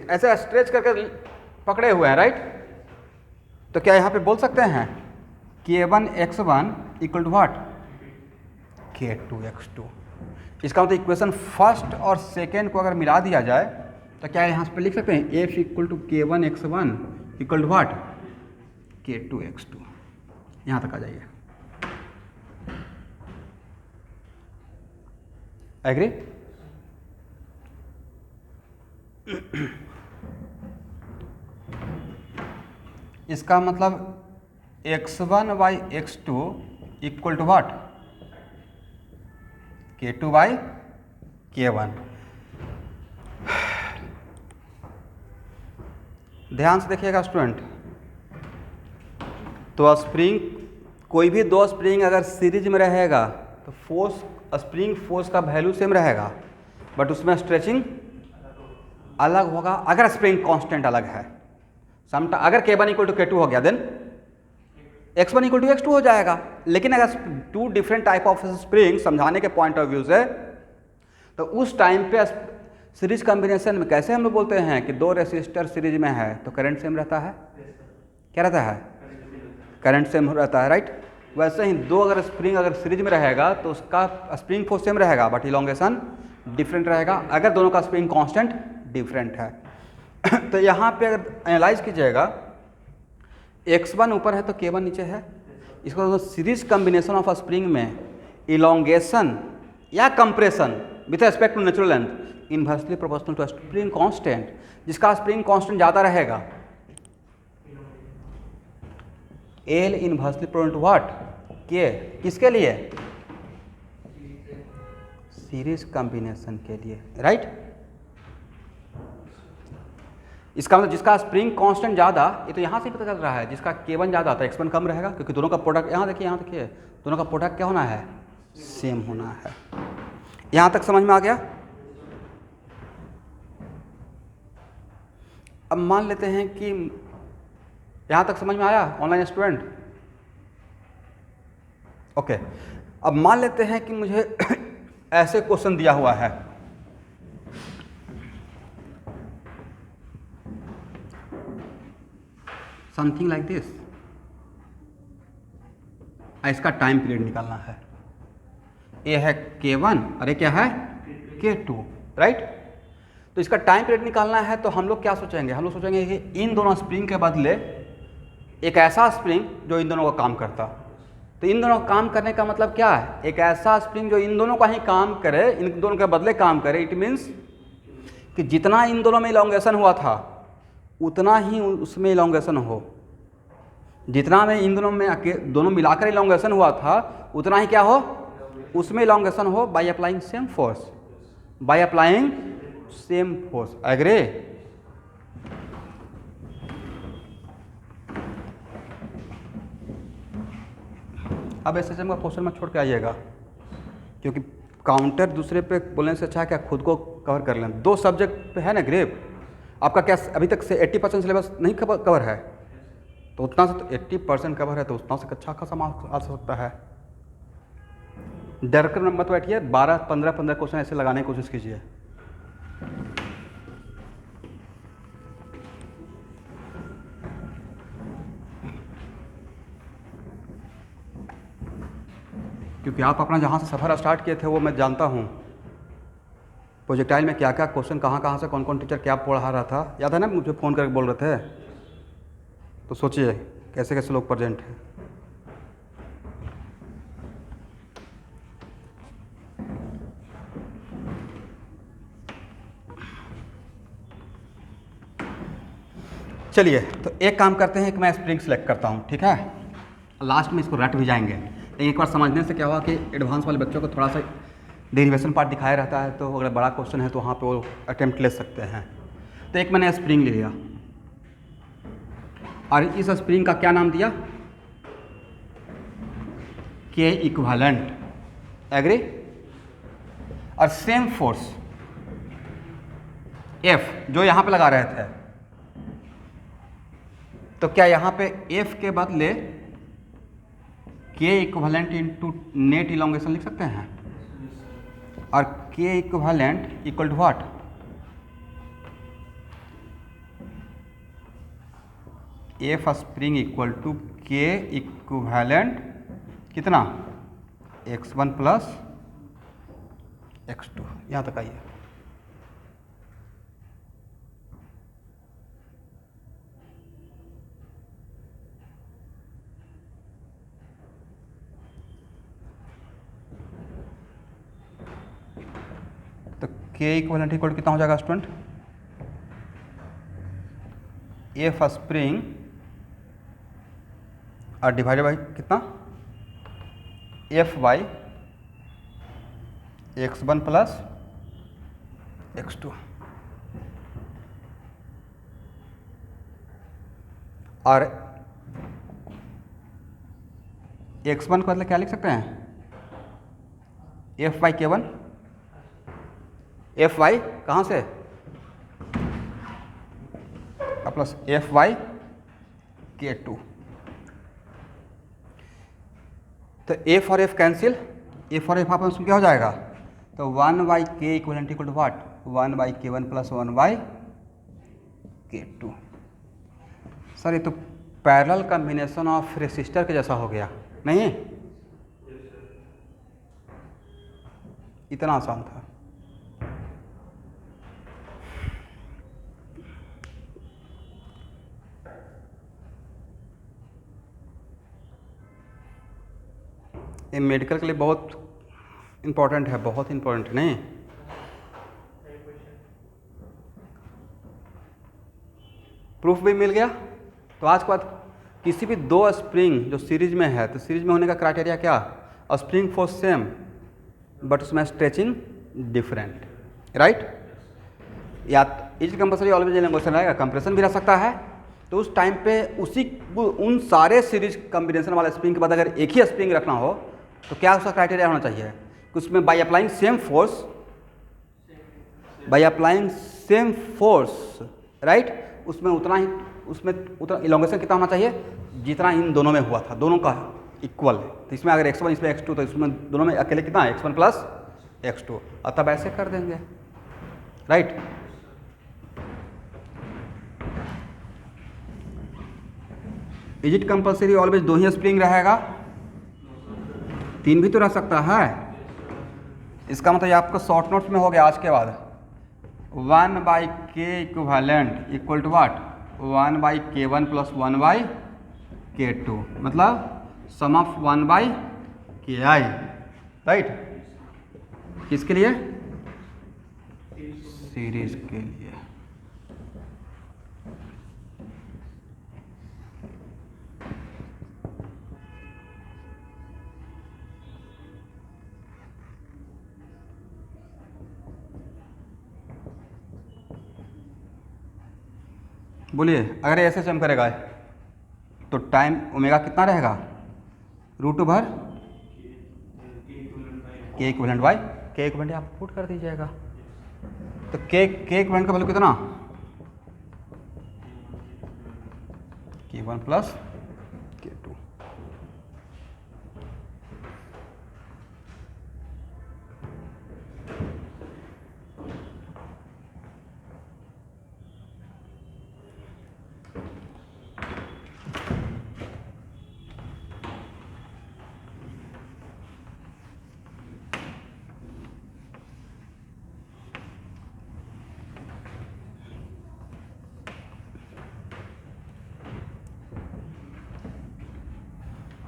ऐसे स्ट्रेच करके पकड़े हुए हैं, राइट। तो क्या यहाँ पे बोल सकते हैं K1 x1 equal to what, K2 x2। इसका मतलब इक्वेशन फर्स्ट और सेकेंड को अगर मिला दिया जाए तो क्या यहाँ पे लिख सकते हैं F equal to K1 x1 equal to what, K2 x2। यहाँ तक आ जाइए, एग्री। इसका मतलब x1 by x2 equal to what, K2 by K1। ध्यान से देखिएगा स्टूडेंट, तो स्प्रिंग, कोई भी 2 स्प्रिंग अगर सीरीज में रहेगा तो फोर्स, स्प्रिंग फोर्स का वैल्यू सेम रहेगा, बट उसमें स्ट्रेचिंग अलग होगा अगर स्प्रिंग कांस्टेंट अलग है। अगर K1 इक्वल टू K2 हो गया then x1 equal to x2 हो जाएगा। लेकिन अगर 2 डिफरेंट टाइप ऑफ स्प्रिंग समझाने के पॉइंट ऑफ व्यू से, तो उस टाइम पे सीरीज कॉम्बिनेशन में कैसे हम लोग बोलते हैं कि 2 रेसिस्टर सीरीज में है तो करंट सेम रहता है, क्या रहता है, करंट सेम रहता है, राइट। वैसे ही 2 अगर स्प्रिंग अगर सीरीज में रहेगा तो उसका स्प्रिंग फोर्स सेम रहेगा बट इलोंगेशन डिफरेंट रहेगा अगर दोनों का स्प्रिंग कांस्टेंट डिफरेंट है। तो यहाँ पे अगर एनालाइज कीजिएगा, x1 ऊपर है तो K1 नीचे है, इसका मतलब सीरीज कॉम्बिनेशन ऑफ स्प्रिंग में इलोंगेशन या compression with respect to natural length inversely proportional to spring constant. जिसका स्प्रिंग कांस्टेंट ज़्यादा रहेगा L inversely proportional to what, K, किसके लिए, सीरीज कॉम्बिनेशन के लिए, राइट। इसका मतलब जिसका स्प्रिंग कांस्टेंट ज़्यादा, ये तो यहाँ से पता चल रहा है, जिसका K1 ज़्यादा था x1 कम रहेगा, क्योंकि दोनों का प्रोडक्ट, यहाँ देखिए दोनों का प्रोडक्ट क्या होना है, सेम होना है। यहाँ तक समझ में आ गया। अब मान लेते हैं कि यहाँ तक समझ में आया ऑनलाइन स्टूडेंट, ओके। अब मान लेते हैं कि मुझे ऐसे क्वेश्चन दिया हुआ है, समथिंग लाइक दिस, इसका टाइम पीरियड निकालना है। ये है K1 और ये क्या है K2, राइट। तो इसका टाइम पीरियड निकालना है तो हम लोग क्या सोचेंगे, हम लोग सोचेंगे कि इन दोनों स्प्रिंग के बदले एक ऐसा स्प्रिंग जो इन दोनों का काम करता। तो इन दोनों का काम करने का मतलब क्या है, एक ऐसा स्प्रिंग जो इन दोनों का ही काम करे, इन दोनों के बदले काम करे। इट मीन्स कि जितना इन दोनों में इलोंगेशन हुआ था उतना ही उसमें इलोंगेशन हो, जितना में इन दोनों में दोनों मिलाकर इलोंगेशन हुआ था उतना ही क्या हो, उसमें इलोंगेशन हो, by applying same force, by applying same force, agree. अब ऐसे का क्वेश्चन में छोड़ के आइएगा, क्योंकि काउंटर दूसरे पे बोलने से अच्छा है क्या खुद को कवर कर लें। 2 सब्जेक्ट पे है ना ग्रेप, आपका क्या अभी तक से 80% सिलेबस नहीं कवर है, तो उतना से तो 80% कवर है, तो उतना से अच्छा खासा मार्क्स आ सकता है। डर कर मत बैठिए, 12-15 क्वेश्चन ऐसे लगाने की कोशिश कीजिए। क्योंकि आप अपना जहाँ से सफ़र स्टार्ट किए थे वो मैं जानता हूँ, प्रोजेक्टाइल में क्या क्या क्वेश्चन कहाँ से कौन कौन टीचर क्या पढ़ा रहा था, याद है ना, मुझे फ़ोन करके बोल रहे थे। तो सोचिए कैसे कैसे लोग प्रेजेंट हैं। चलिए तो एक काम करते हैं कि मैं स्प्रिंग सेलेक्ट करता हूँ, ठीक है, लास्ट में इसको रट भी जाएंगे। लेकिन एक बार समझने से क्या हुआ कि एडवांस वाले बच्चों को थोड़ा सा डेरिवेशन पार्ट दिखाया रहता है, तो अगर बड़ा क्वेश्चन है तो वहाँ पे वो अटेम्प्ट ले सकते हैं। तो एक मैंने स्प्रिंग ले लिया और इस स्प्रिंग का क्या नाम दिया, के इक्विवेलेंट, एग्री। और सेम फोर्स F जो यहाँ पे लगा रहे थे, तो क्या यहाँ पे F के बदले के इक्विवेलेंट इनटू नेट इलोंगेशन लिख सकते हैं? और K equivalent equal to what, F spring equal to K equivalent कितना, x1 प्लस x2। यहाँ तक आइए। तो के इक्विवेलेंट इक्वल कितना हो जाएगा स्टूडेंट, F स्प्रिंग और डिवाइडेड बाई कितना, F by x1 plus x2। और x1 को मतलब क्या लिख सकते हैं, F by K1, F by कहाँ से प्लस F बाई K2। तो F और F कैंसिल, F और F आपस में क्या हो जाएगा, तो 1 by K equivalent equal to what, 1 by K1 plus 1 by K2। Sir ये तो पैरेलल कॉम्बिनेशन ऑफ रेसिस्टर के जैसा हो गया, नहीं? इतना आसान था। ये मेडिकल के लिए बहुत इम्पोर्टेंट है, बहुत इम्पोर्टेंट है, नहीं? प्रूफ भी मिल गया। तो आज के बाद किसी भी दो स्प्रिंग जो सीरीज में है, तो सीरीज में होने का क्राइटेरिया क्या, स्प्रिंग फोर्स सेम बट उसमें स्ट्रेचिंग डिफरेंट, राइट। या इज कंपल्सरी ऑलवेज क्वेश्चन रहेगा, कंप्रेशन भी रह सकता है। तो उस टाइम पे उन सारे सीरीज कॉम्बिनेशन वाले स्प्रिंग के बाद अगर एक ही स्प्रिंग रखना हो तो क्या उसका क्राइटेरिया होना चाहिए कि उसमें bye applying same force, right, उसमें उतना इलोंगेशन कितना होना चाहिए जितना इन दोनों में हुआ था, दोनों का इक्वल है। तो इसमें अगर x1 इसमें x2 तो इसमें दोनों में अकेले कितना है, x1 प्लस x2, और तब ऐसे कर देंगे, right. Is it compulsory always दो ही स्प्रिंग रहेगा, तीन भी तो रह सकता है। इसका मतलब ये आपको शॉर्ट नोट्स में हो गया आज के बाद, 1 by K equivalent equal to what, 1 by K1 plus 1 by K2, मतलब sum of 1 by KI, right. किसके लिए, सीरीज के लिए। बोलिए, अगर ऐसे से हम करेगा तो टाइम ओमेगा कितना रहेगा, रूट ओवर के इक्विवेलेंट बाई के इक्विवेलेंट आप पुट कर दीजिएगा। तो के इक्विवेलेंट का वैल्यू कितना, K1 प्लस K2।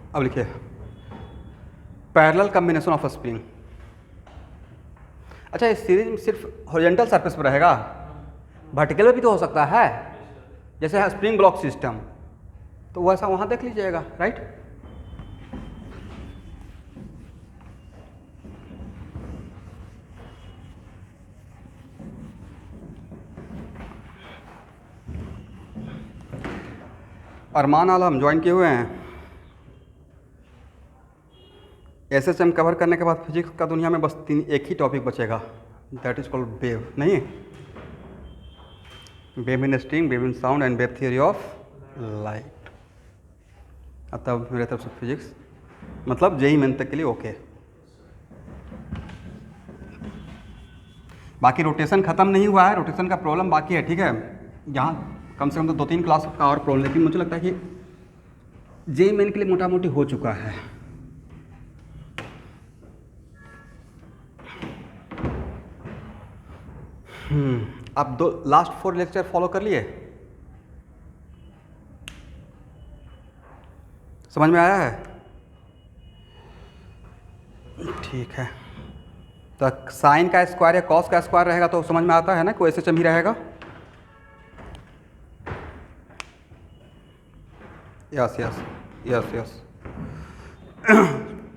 अब लिखिए पैरेलल कॉम्बिनेशन ऑफ स्प्रिंग। अच्छा, इस सीरीज में सिर्फ हॉरिजॉन्टल सरफेस पर रहेगा, वर्टिकल में भी तो हो सकता है, जैसे है स्प्रिंग ब्लॉक सिस्टम, तो वैसा वहाँ देख लीजिएगा, राइट। अरमान आलम ज्वाइन किए हुए हैं। एसएसएम कवर करने के बाद फिजिक्स का दुनिया में बस एक ही टॉपिक बचेगा, दैट इज कॉल्ड वेव, नहीं, wave in string, wave in sound and wave theory of light. तब मेरे तरफ से फिजिक्स मतलब जेई मेन तक के लिए ओके। बाकी रोटेशन ख़त्म नहीं हुआ है, रोटेशन का प्रॉब्लम बाकी है, ठीक है। यहाँ कम से कम तो 2-3 क्लास का और प्रॉब्लम, लेकिन मुझे लगता है कि जेई मेन के लिए मोटा मोटी हो चुका है। आप लास्ट 4 लेक्चर फॉलो कर लिए, समझ में आया है? ठीक है, तो साइन का स्क्वायर या कॉस का स्क्वायर रहेगा तो समझ में आता है ना, कोई एसएचएम ही रहेगा। Yes yes yes yes.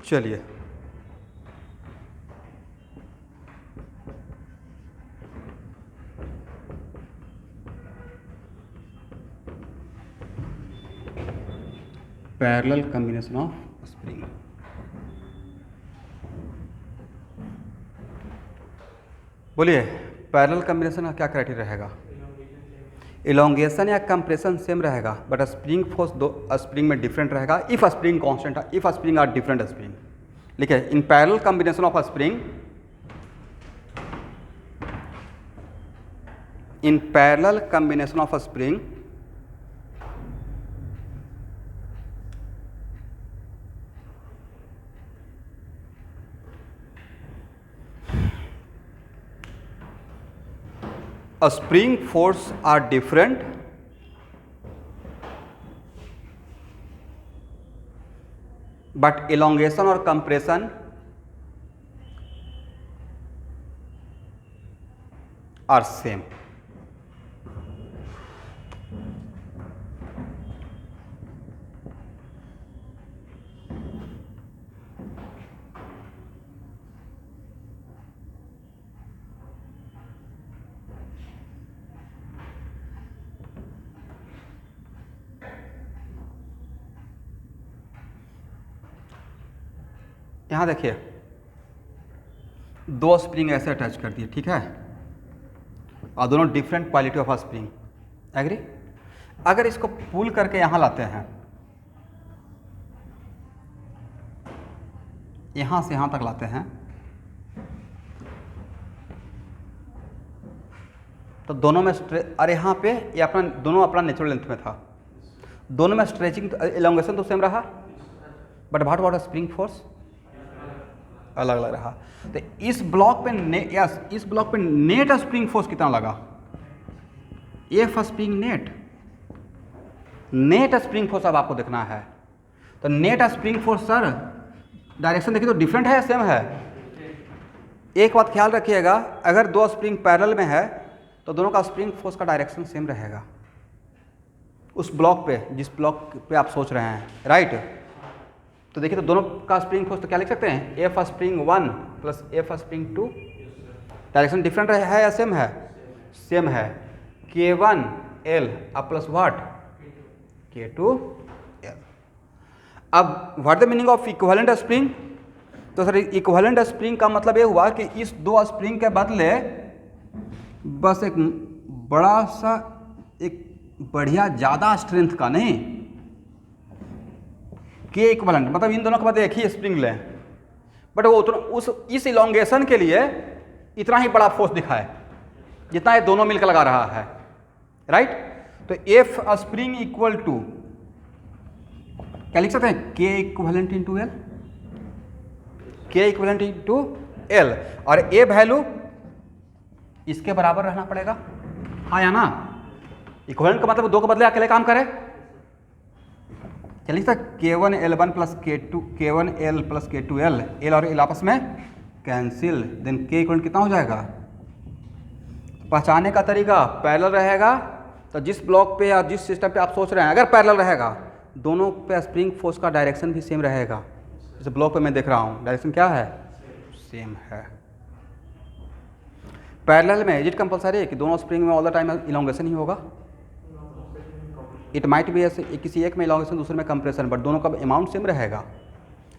चलिए, पैरेलल कॉम्बिनेशन ऑफ स्प्रिंग। बोलिए, पैरेलल कॉम्बिनेशन का क्या क्राइटेरिया रहेगा? इलोंगेशन या कंप्रेशन सेम रहेगा, बट स्प्रिंग फोर्स दो स्प्रिंग में डिफरेंट रहेगा। If spring constant, if spring are different spring, लिखे in parallel combination of spring, in parallel combination of spring spring force are different, but elongation or compression are same. यहाँ देखिए, 2 spring ऐसे attach कर दिए, ठीक है, और दोनों different quality of spring, agree. अगर इसको पुल करके यहाँ लाते हैं, यहाँ से यहाँ तक लाते हैं, तो दोनों में अरे यहाँ पे ये अपना दोनों अपना नेचुरल लेंथ में था, दोनों में स्ट्रेचिंग एलोंगेशन तो सेम रहा, but what about spring force अलग अलग रहा। तो इस ब्लॉक पे इस ब्लॉक पे नेट स्प्रिंग फोर्स कितना लगा? F spring net spring force अब आपको देखना है। तो net spring force sir direction देखिए तो डिफरेंट है या सेम है? एक बात ख्याल रखिएगा, अगर 2 स्प्रिंग पैरेलल में है तो दोनों का स्प्रिंग फोर्स का डायरेक्शन सेम रहेगा उस ब्लॉक पे, जिस ब्लॉक पे आप सोच रहे हैं, राइट। तो देखिए, तो दोनों का स्प्रिंग फोर्स तो क्या लिख सकते हैं? F spring 1 plus F spring 2। Direction different है या सेम है? सेम है। K1 L अब प्लस व्हाट? K2 L। अब what the meaning of equivalent spring? तो सर इक्विवेलेंट स्प्रिंग का मतलब ये हुआ कि इस 2 स्प्रिंग के बदले बस एक बड़ा सा, एक बढ़िया ज़्यादा स्ट्रेंथ का, नहीं, के इक्विवेलेंट मतलब इन दोनों के बदले एक ही स्प्रिंग लें, बट वो इस इलोंगेशन के लिए इतना ही बड़ा फोर्स दिखाए जितना ये दोनों मिलकर लगा रहा है, राइट। तो एफ स्प्रिंग इक्वल टू क्या लिख सकते हैं? के इक्विवेलेंट इंटू एल, के इक्विवेलेंट इंटू एल, और ए वैल्यू इसके बराबर रहना पड़ेगा, हाँ या ना। इक्विवेलेंट का मतलब 2 के बदले अकेले काम करे, क्या लिख सकते? K1 L1 plus K2 K1 L plus K2 L, L और L आपस में कैंसिल, देन K इक्वल कितना हो जाएगा? पहचाने का तरीका पैरेलल रहेगा तो जिस ब्लॉक पे या जिस सिस्टम पे आप सोच रहे हैं अगर पैरेलल रहेगा, दोनों पे स्प्रिंग फोर्स का डायरेक्शन भी सेम रहेगा। जैसे ब्लॉक पे मैं देख रहा हूँ डायरेक्शन क्या है, सेम है। पैरेलल में इज इट कंपलसरी है कि दोनों स्प्रिंग में ऑल द टाइम इलोंगेशन ही होगा? इट माइट बी ऐसे किसी एक में इलोंगेशन दूसरे में कंप्रेशन, बट दोनों का अमाउंट सेम रहेगा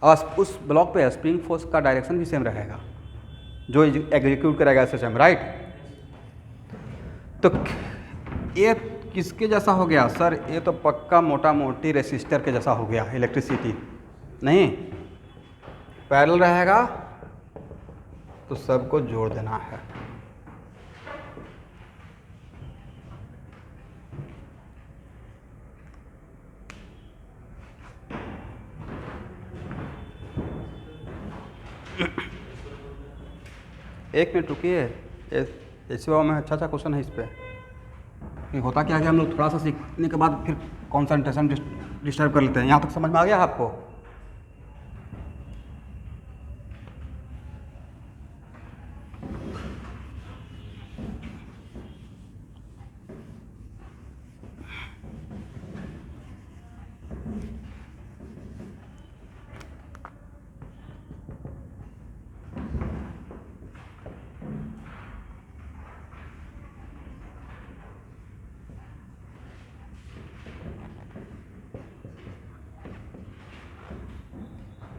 और उस ब्लॉक पे स्प्रिंग फोर्स का डायरेक्शन भी सेम रहेगा जो एग्जीक्यूट करेगा सिस्टम, राइट। तो ये किसके जैसा हो गया सर? ये तो पक्का मोटा मोटी रेसिस्टर के जैसा हो गया, इलेक्ट्रिसिटी नहीं। पैरेलल रहेगा तो सबको जोड़ देना है। एक मिनट रुकिए, ऐसे में अच्छा क्वेश्चन है इस पर। कि होता क्या है कि हम लोग थोड़ा सा सीखने के बाद फिर कॉन्सेंट्रेशन डिस्टर्ब कर लेते हैं। यहाँ तक समझ में आ गया आपको?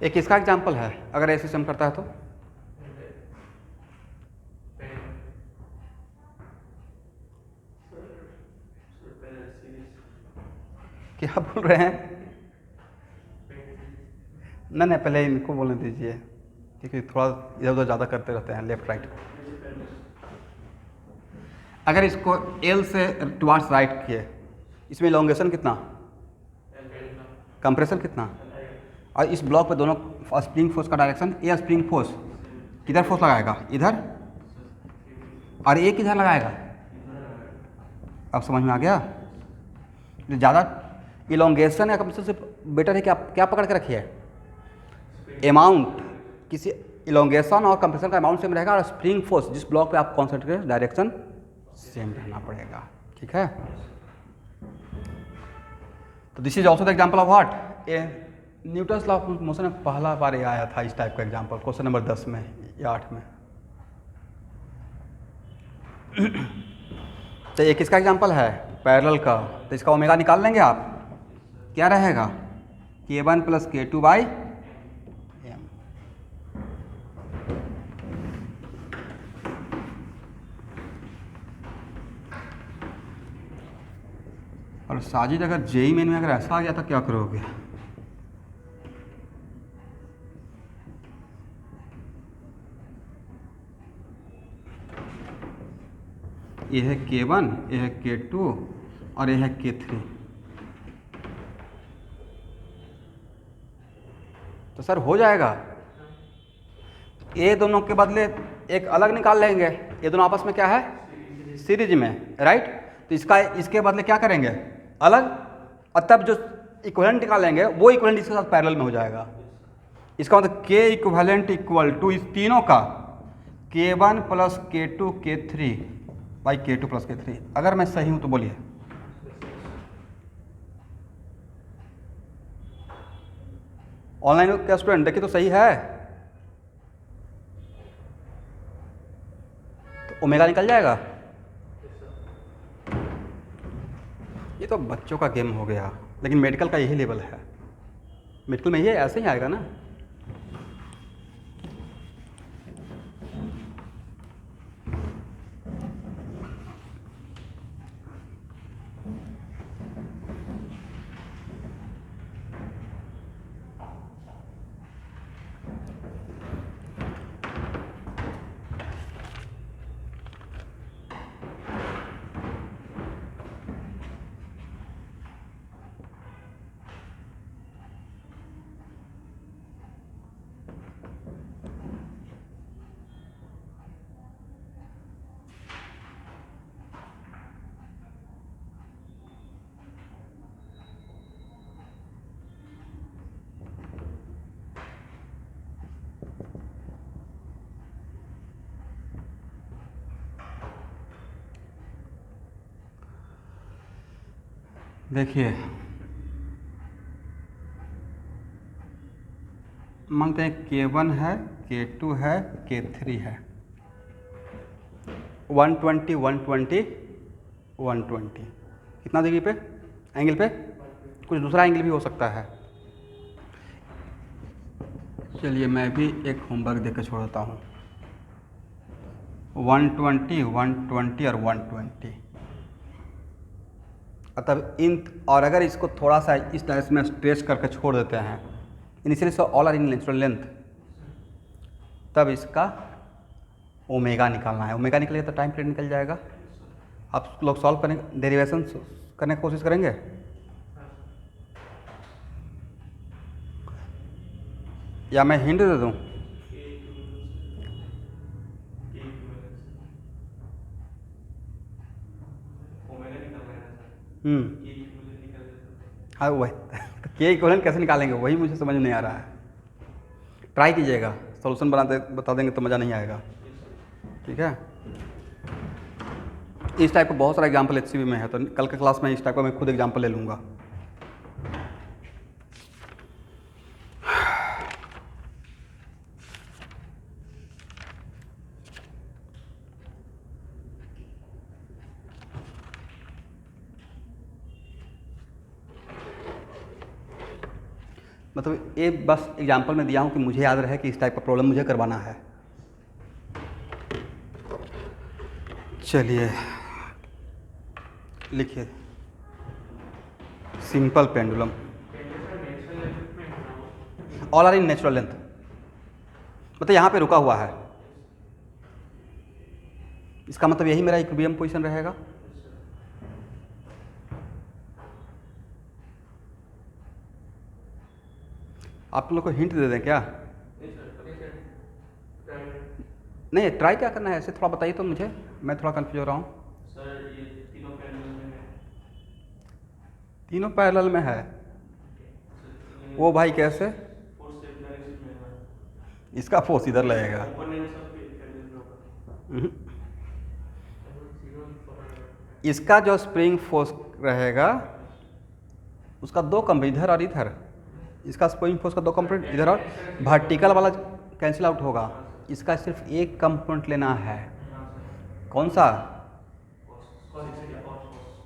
एक इसका एग्जाम्पल है, अगर ऐसे सिस्टम करता है तो क्या बोल रहे हैं? नहीं पहले इनको बोलने दीजिए क्योंकि थोड़ा इधर उधर ज़्यादा करते रहते हैं लेफ्ट राइट। अगर इसको एल से टुवार्ड्स राइट किए, इसमें इलोंगेशन कितना, कंप्रेशन कितना, और इस ब्लॉक पे दोनों स्प्रिंग फोर्स का डायरेक्शन, ए स्प्रिंग फोर्स किधर फोर्स लगाएगा, इधर, और ए किधर लगाएगा? अब समझ में आ गया? ज़्यादा इलोंगेशन या कंप्रेशन से बेटर है कि आप क्या पकड़ के रखिए, अमाउंट। किसी इलोंगेशन और कंप्रेशन का अमाउंट सेम रहेगा और स्प्रिंग फोर्स जिस ब्लॉक पे आप कॉन्सेंट्रेट डायरेक्शन सेम रहना पड़ेगा, ठीक है। तो this is also the example of what, A Newton's law of motion में पहला बार ये आया था इस टाइप का एग्जाम्पल, क्वेश्चन नंबर 10 में या 8 में। तो एक इसका एग्जाम्पल है पैरेलल का, तो इसका ओमेगा निकाल लेंगे आप, क्या रहेगा K1 + K2 बाई M। और साजिद अगर जेई मेन में अगर ऐसा आ गया तो क्या करोगे? ये है K1, ये है K2 और ये है K3। तो सर हो जाएगा, ये दोनों के बदले एक अलग निकाल लेंगे, ये दोनों आपस में क्या है, सीरीज में, राइट। तो इसका इसके बदले क्या करेंगे, अलग, और तब जो इक्विवेलेंट निकालेंगे वो इक्विवेलेंट इसके साथ पैरेलल में हो जाएगा। इसका मतलब K इक्विवेलेंट इक्वल टू इस तीनों का K1 + K2 K3 by K2 + K3। अगर मैं सही हूं तो बोलिए। ऑनलाइन क्या स्टूडेंट देखिए तो सही है, तो ओमेगा निकल जाएगा। ये तो बच्चों का गेम हो गया, लेकिन मेडिकल का यही लेवल है, मेडिकल में ये ऐसे ही आएगा ना। देखिए, मानते हैं K1 है, K2 है, K3 है, 120 120 120, कितना डिग्री पे, एंगल पे, कुछ दूसरा एंगल भी हो सकता है। चलिए मैं भी एक होमवर्क देकर छोड़ देता हूँ, 120 120 और 120। तब इन, और अगर इसको थोड़ा सा इस तरह से में स्ट्रेच करके छोड़ देते हैं, initially so all are in natural length, तब इसका ओमेगा निकालना है। ओमेगा निकलेगा तो टाइम पीरियड निकल जाएगा। आप लोग सॉल्व करने, डेरिवेशन करने की कोशिश करेंगे। या मैं हिंट दे दूँ? हाँ वही तो के इक्विवेलेंट कैसे निकालेंगे वही मुझे समझ नहीं आ रहा है। ट्राई कीजिएगा, सॉल्यूशन बनाते बता देंगे तो मज़ा नहीं आएगा। ठीक है, इस टाइप का बहुत सारा एग्जाम्पल HCV में है, तो कल के क्लास में इस टाइप का मैं खुद एग्जाम्पल ले लूँगा। मतलब ये बस एग्जाम्पल में दिया हूँ कि मुझे याद रहे कि इस टाइप का प्रॉब्लम मुझे करवाना है। चलिए लिखिए, simple pendulum, all are in natural length, मतलब यहाँ पे रुका हुआ है, इसका मतलब यही मेरा इक्विलिब्रियम पोजीशन रहेगा। आप लोग को हिंट दे दें क्या? नहीं, ट्राई क्या करना है, ऐसे थोड़ा बताइए तो मुझे, मैं थोड़ा कंफ्यूज हो रहा हूँ। सर ये तीनों पैरेलल में है। वो भाई कैसे? इसका फोर्स इधर लगेगा। इसका जो स्प्रिंग फोर्स रहेगा उसका दो कंपोनेंट इधर और इधर, इसका स्प्रिंग फोर्स का दो कंपोनेंट इधर और वर्टिकल वाला कैंसिल आउट होगा। इसका सिर्फ एक कंपोनेंट लेना है, कौन सा?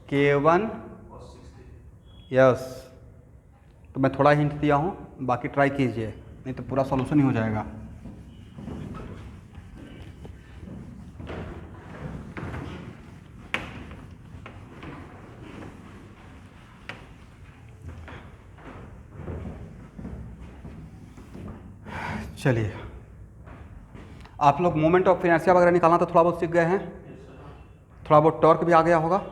K1। यस, तो मैं थोड़ा हिंट दिया हूँ, बाकी ट्राई कीजिए, नहीं तो पूरा सॉल्यूशन ही हो जाएगा। चलिए, आप लोग मोमेंट ऑफ इनर्शिया वगैरह निकालना तो थोड़ा बहुत सीख गए हैं, थोड़ा बहुत टॉर्क भी आ गया होगा।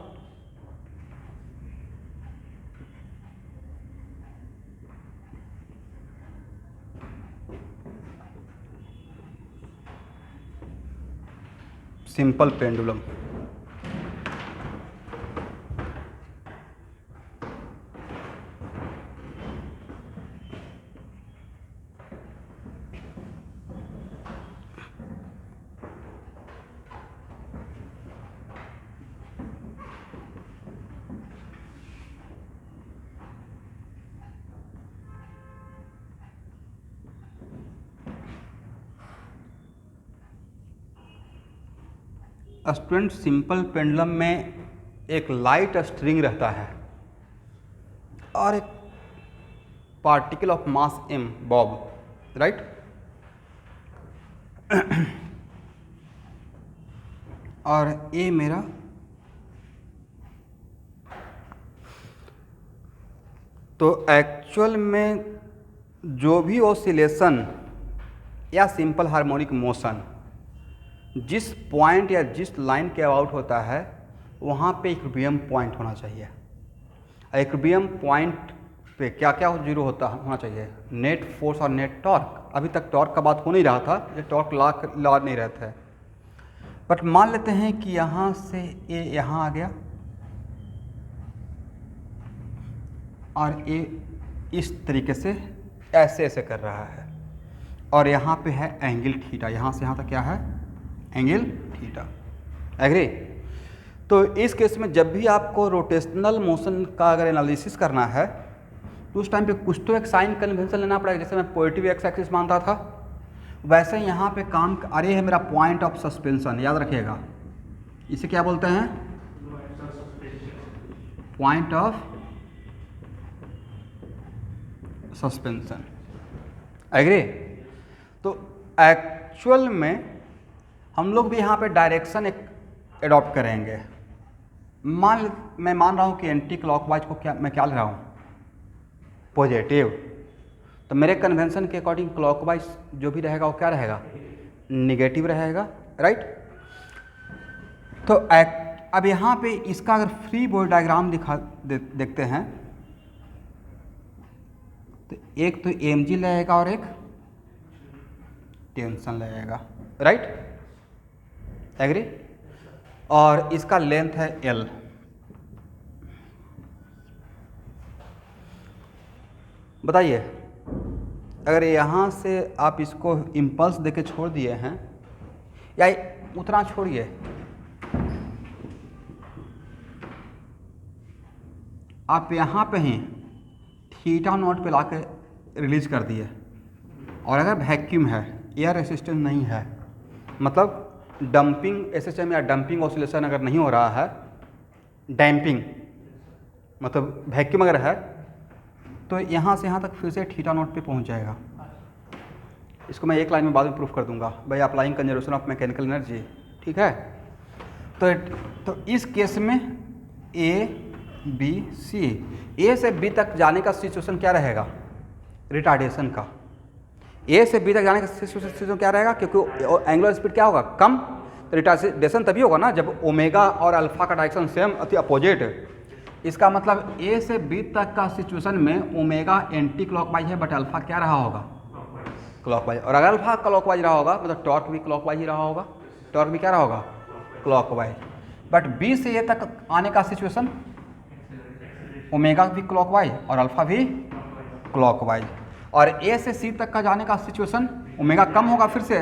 Simple pendulum, student simple pendulum में एक लाइट स्ट्रिंग रहता है और एक particle of mass m Bob, right? और ये मेरा तो एक्चुअल में जो भी ऑसिलेशन या सिंपल हार्मोनिक मोशन जिस पॉइंट या जिस लाइन के अबाउट होता है वहाँ पे इक्विलिब्रियम पॉइंट होना चाहिए। इक्विलिब्रियम पॉइंट पे क्या क्या जीरो होना चाहिए? नेट फोर्स और नेट टॉर्क। अभी तक टॉर्क का बात हो नहीं रहा था, ये टॉर्क ला नहीं रहे थे, बट मान लेते हैं कि यहाँ से ये यहाँ आ गया और ये इस तरीके से ऐसे ऐसे कर रहा है और यहाँ पे है एंगल थीटा, यहाँ से यहाँ तक क्या है? Angle theta. एग्री? तो इस केस में जब भी आपको रोटेशनल मोशन का अगर एनालिसिस करना है तो उस टाइम पे कुछ तो एक साइन कन्वेंशन लेना पड़ेगा। जैसे मैं पॉजिटिव एक्स एक्सिस मानता था, वैसे यहाँ पे काम अरे है मेरा पॉइंट ऑफ सस्पेंशन, याद रखिएगा इसे क्या बोलते हैं, पॉइंट ऑफ सस्पेंशन। एग्री? तो एक्चुअल में हम लोग भी यहाँ पे डायरेक्शन एक एडॉप्ट करेंगे। मैं मान रहा हूँ कि एंटी क्लॉकवाइज को मैं क्या ले रहा हूँ, पॉजिटिव। तो मेरे कन्वेंशन के अकॉर्डिंग क्लॉकवाइज जो भी रहेगा वो क्या रहेगा, निगेटिव रहेगा, राइट। तो अब यहाँ पे इसका अगर फ्री बॉडी डायग्राम देखते हैं तो एक तो mg लगेगा और एक टेंशन लगेगा, राइट। एग्री? और इसका लेंथ है L। बताइए, अगर यहाँ से आप इसको इम्पल्स देके छोड़ दिए हैं, या उतना छोड़िए, आप यहाँ पे ही थीटा नॉट पे ला के रिलीज कर दिए, और अगर वैक्यूम है, एयर रेसिस्टेंस नहीं है, मतलब डंपिंग एसएचएम या डंपिंग ऑसिलेशन अगर नहीं हो रहा है, डैम्पिंग मतलब वैक्यूम अगर है, तो यहाँ से यहाँ तक फिर से थीटा नॉट पे पहुँच जाएगा। इसको मैं एक लाइन में बाद में प्रूफ कर दूंगा, by applying conservation of mechanical energy, ठीक है। तो इस केस में ए बी सी, ए से बी तक जाने का सिचुएशन क्या रहेगा, रिटार्डेशन का। ए से बी तक जाने का सिचुएशन क्या रहेगा, क्योंकि एंगुलर स्पीड क्या होगा, कम, तो रिटार्डेशन तभी होगा ना जब ओमेगा और अल्फा का डायरेक्शन सेम अति अपोजिट। इसका मतलब ए से बी तक का सिचुएशन में ओमेगा एंटी क्लॉकवाइज है, बट अल्फा क्या रहा होगा, क्लॉकवाइज। और अगर अल्फा क्लॉकवाइज रहा होगा मतलब टॉर्क भी क्लॉकवाइज ही रहा होगा, टॉर्क भी क्या रहा होगा, क्लॉकवाइज। बट बी से ए तक आने का सिचुएशन ओमेगा भी क्लॉकवाइज और अल्फा भी क्लॉकवाइज। और ए से सी तक का जाने का सिचुएशन ओमेगा कम होगा, फिर से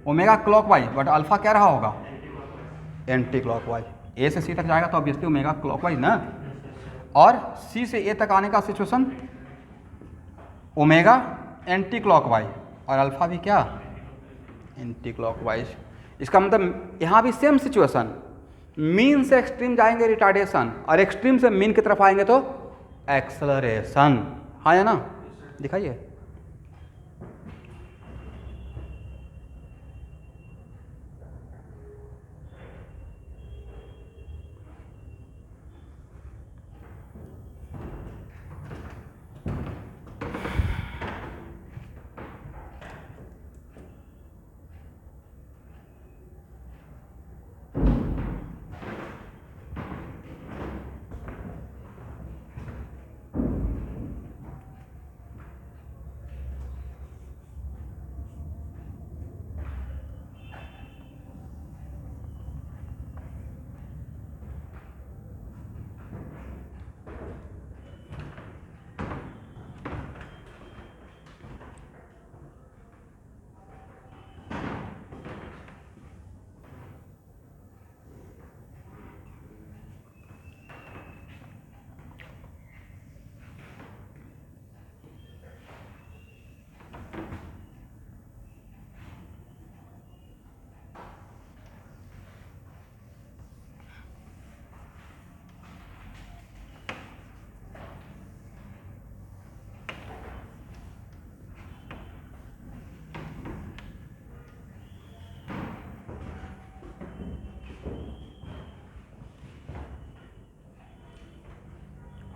ओमेगा क्लॉकवाइज, बट अल्फा क्या रहा होगा, एंटी क्लॉकवाइज। ए से सी तक जाएगा तो ऑब्वियसली ओमेगा क्लॉकवाइज ना, और सी से ए तक आने का सिचुएशन ओमेगा एंटी क्लॉकवाइज और अल्फा भी क्या, एंटी क्लॉकवाइज। इसका मतलब यहाँ भी सेम सिचुएशन, मीन से एक्सट्रीम जाएंगे रिटार्डेशन, और एक्सट्रीम से मीन की तरफ आएंगे तो एक्सेलरेशन। हाँ है ना, दिखाइए।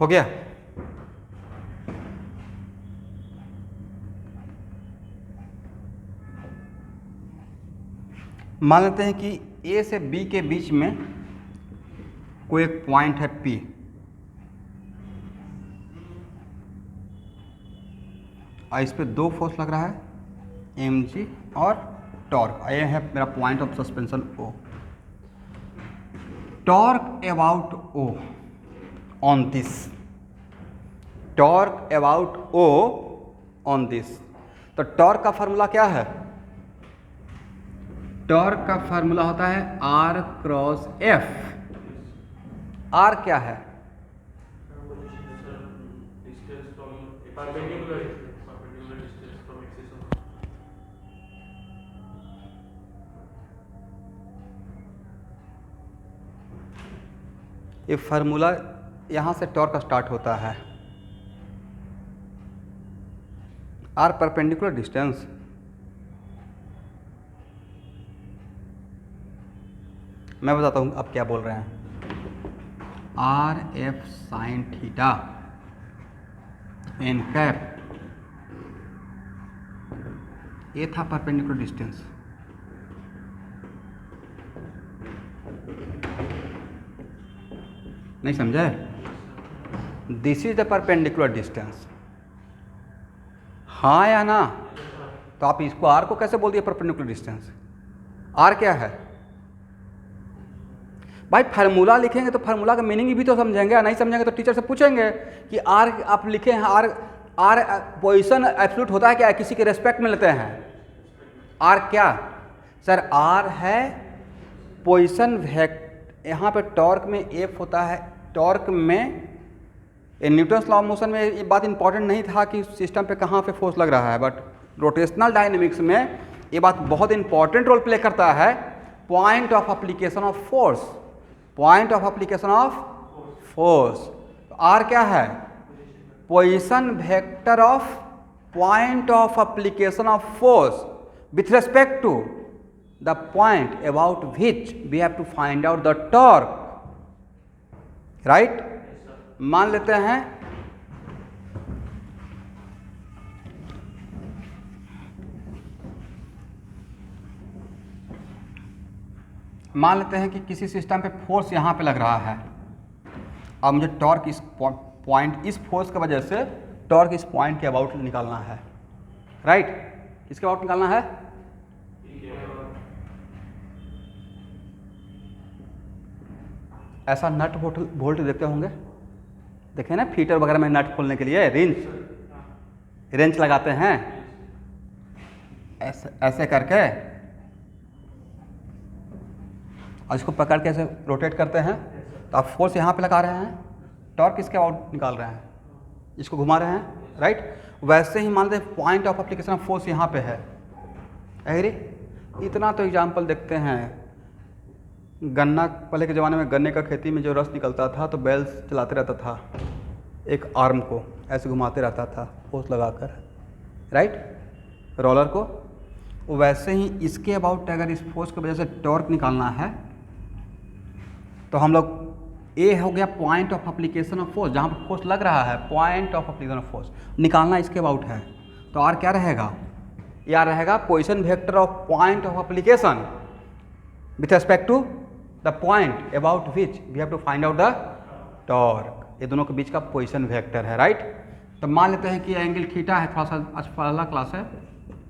हो गया? मान लेते हैं कि ए से बी के बीच में कोई एक पॉइंट है P, और इस पे दो फोर्स लग रहा है, mg और टॉर्क। ये है मेरा point of suspension O। Torque about O on this, torque about O on this. तो टॉर्क का फार्मूला क्या है, टॉर्क का फार्मूला होता है R क्रॉस F। आर क्या है? ये फार्मूला यहाँ से टॉर्क स्टार्ट होता है, आर परपेंडिकुलर डिस्टेंस, मैं बताता हूँ आप क्या बोल रहे हैं। R F sine theta N cap, ये था परपेंडिकुलर डिस्टेंस। नहीं समझे? This is the perpendicular distance, हाँ या ना? तो आप इसको आर को कैसे बोल दिए परपेंडिकुलर डिस्टेंस? आर क्या है भाई? फार्मूला लिखेंगे तो फार्मूला का मीनिंग भी तो समझेंगे, नहीं समझेंगे तो टीचर से पूछेंगे कि आर आप लिखे हैं, आर आर पोजीशन एब्सोल्यूट होता है क्या? किसी के रेस्पेक्ट में लेते हैं। आर क्या सर? आर है पोजीशन वेक्टर, यहाँ पे टॉर्क में एफ होता है, टॉर्क में न्यूटन्स लॉ ऑफ मोशन में ये बात इंपॉर्टेंट नहीं था कि सिस्टम पे कहाँ पे फोर्स लग रहा है, बट रोटेशनल डायनेमिक्स में ये बात बहुत इंपॉर्टेंट रोल प्ले करता है। Point of application of force, point of application of force. R क्या है? Position vector of point of application of force with respect to the point about which we have to find out the torque, right? मान लेते हैं कि किसी system पे force यहाँ पे लग रहा है, अब मुझे टॉर्क इस पॉइंट, इस फोर्स की वजह से टॉर्क इस पॉइंट के अबाउट निकालना है, राइट? किसके अबाउट निकालना है? ऐसा नट बोल्ट देखते होंगे, देखे ना फीटर वगैरह में नट खोलने के लिए रेंच लगाते हैं, ऐसे ऐसे करके और इसको पकड़ के ऐसे रोटेट करते हैं, तो आप फोर्स यहाँ पे लगा रहे हैं, टॉर्क इसके अबाउट निकाल रहे हैं, इसको घुमा रहे हैं, राइट? वैसे ही मान लेते हैं point of application of force यहाँ पे है। अरे इतना तो एग्जाम्पल देखते हैं, गन्ना, पहले के ज़माने में गन्ने का खेती में जो रस निकलता था तो बैल चलाते रहता था, एक आर्म को ऐसे घुमाते रहता था फोर्स लगाकर, राइट? रोलर को। वैसे ही इसके अबाउट अगर इस फोर्स की वजह से टॉर्क निकालना है तो हम लोग, ए हो गया point of application of force, जहाँ पर फोर्स लग रहा है, point of application of force निकालना इसके अबाउट है, तो आर क्या रहेगा? या रहेगा position vector of point of application with respect to the point about which we have to find out the torque. ये दोनों के बीच का पोजीशन वेक्टर है, राइट? तो मान लेते हैं कि एंगल थीटा है, थोड़ा सा आज पहला क्लास है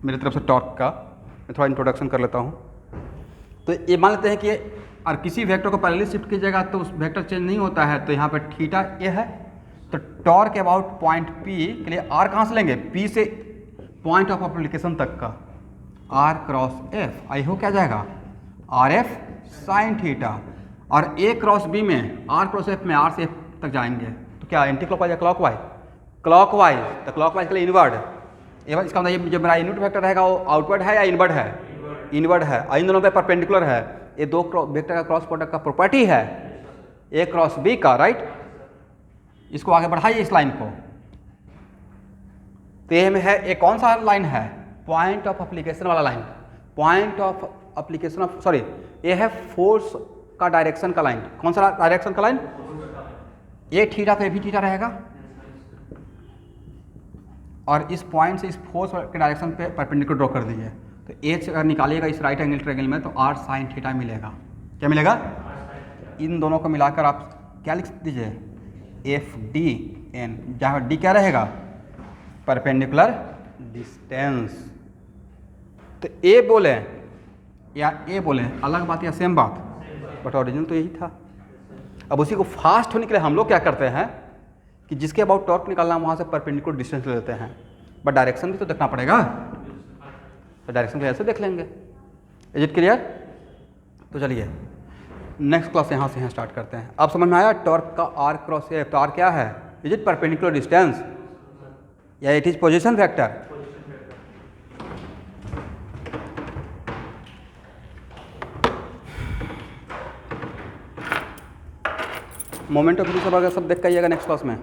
मेरी तरफ से टॉर्क का, मैं थोड़ा इंट्रोडक्शन कर लेता हूँ। तो ये मान लेते हैं कि और किसी वेक्टर को पैरेलल शिफ्ट कीजिएगा तो उस वेक्टर चेंज नहीं होता है, तो यहाँ पर थीटा ए है, तो टॉर्क अबाउट पॉइंट पी के लिए आर कहाँ से लेंगे? पी से पॉइंट ऑफ एप्लीकेशन तक का आर क्रॉस एफ, आई हो क्या जाएगा? आर एफ साइन थीटा, और ए क्रॉस बी में आर क्रॉस एफ में आर से एफ तक जाएंगे, तो क्या एंटी क्लॉकवाइज या क्लॉकवाइज? क्लॉकवाइज, तो क्लॉकवाइज के लिए इनवर्ड, इसका मतलब ये जो मेरा यूनिट वेक्टर रहेगा वो आउटवर्ड है या इनवर्ड है? इनवर्ड है, और इन दोनों पे परपेंडिकुलर है, ये दो वेक्टर का क्रॉस प्रोडक्ट का प्रॉपर्टी है ए क्रॉस बी का, राइट? इसको आगे बढ़ाइए इस लाइन को, तो ये में है, एक कौन सा लाइन है? पॉइंट ऑफ एप्लीकेशन वाला line, point of application of, sorry, ये है फोर्स का डायरेक्शन का लाइन। कौन सा डायरेक्शन का लाइन? ये थीटा तो ये भी थीटा रहेगा, और इस पॉइंट से इस फोर्स के डायरेक्शन पे परपेंडिकुलर ड्रॉ कर दीजिए, तो एच अगर निकालिएगा इस राइट एंगल ट्रायंगल में तो आर साइन थीटा मिलेगा। क्या मिलेगा? इन दोनों को मिलाकर आप क्या लिख दीजिए? एफ डी एन, जहाँ डी क्या रहेगा? Perpendicular distance. तो ए बोले या ए बोले अलग बात या सेम बात, बट ओरिजिनल तो यही था। अब उसी को फास्ट होने के लिए हम लोग क्या करते हैं कि जिसके अबाउट टॉर्क निकालना वहाँ से परपेंडिकुलर डिस्टेंस ले लेते हैं, बट डायरेक्शन भी तो देखना पड़ेगा, तो डायरेक्शन को ऐसे देख लेंगे। Is it clear? तो चलिए नेक्स्ट क्लास यहाँ से यहाँ स्टार्ट करते हैं। अब समझ में आया टॉर्क का आर क्रॉस ए, तो आर क्या है? इज इट परपेंडिकुलर डिस्टेंस या it is position vector? Moment of inertia वगैरह सब देख के आइएगा नेक्स्ट क्लास में।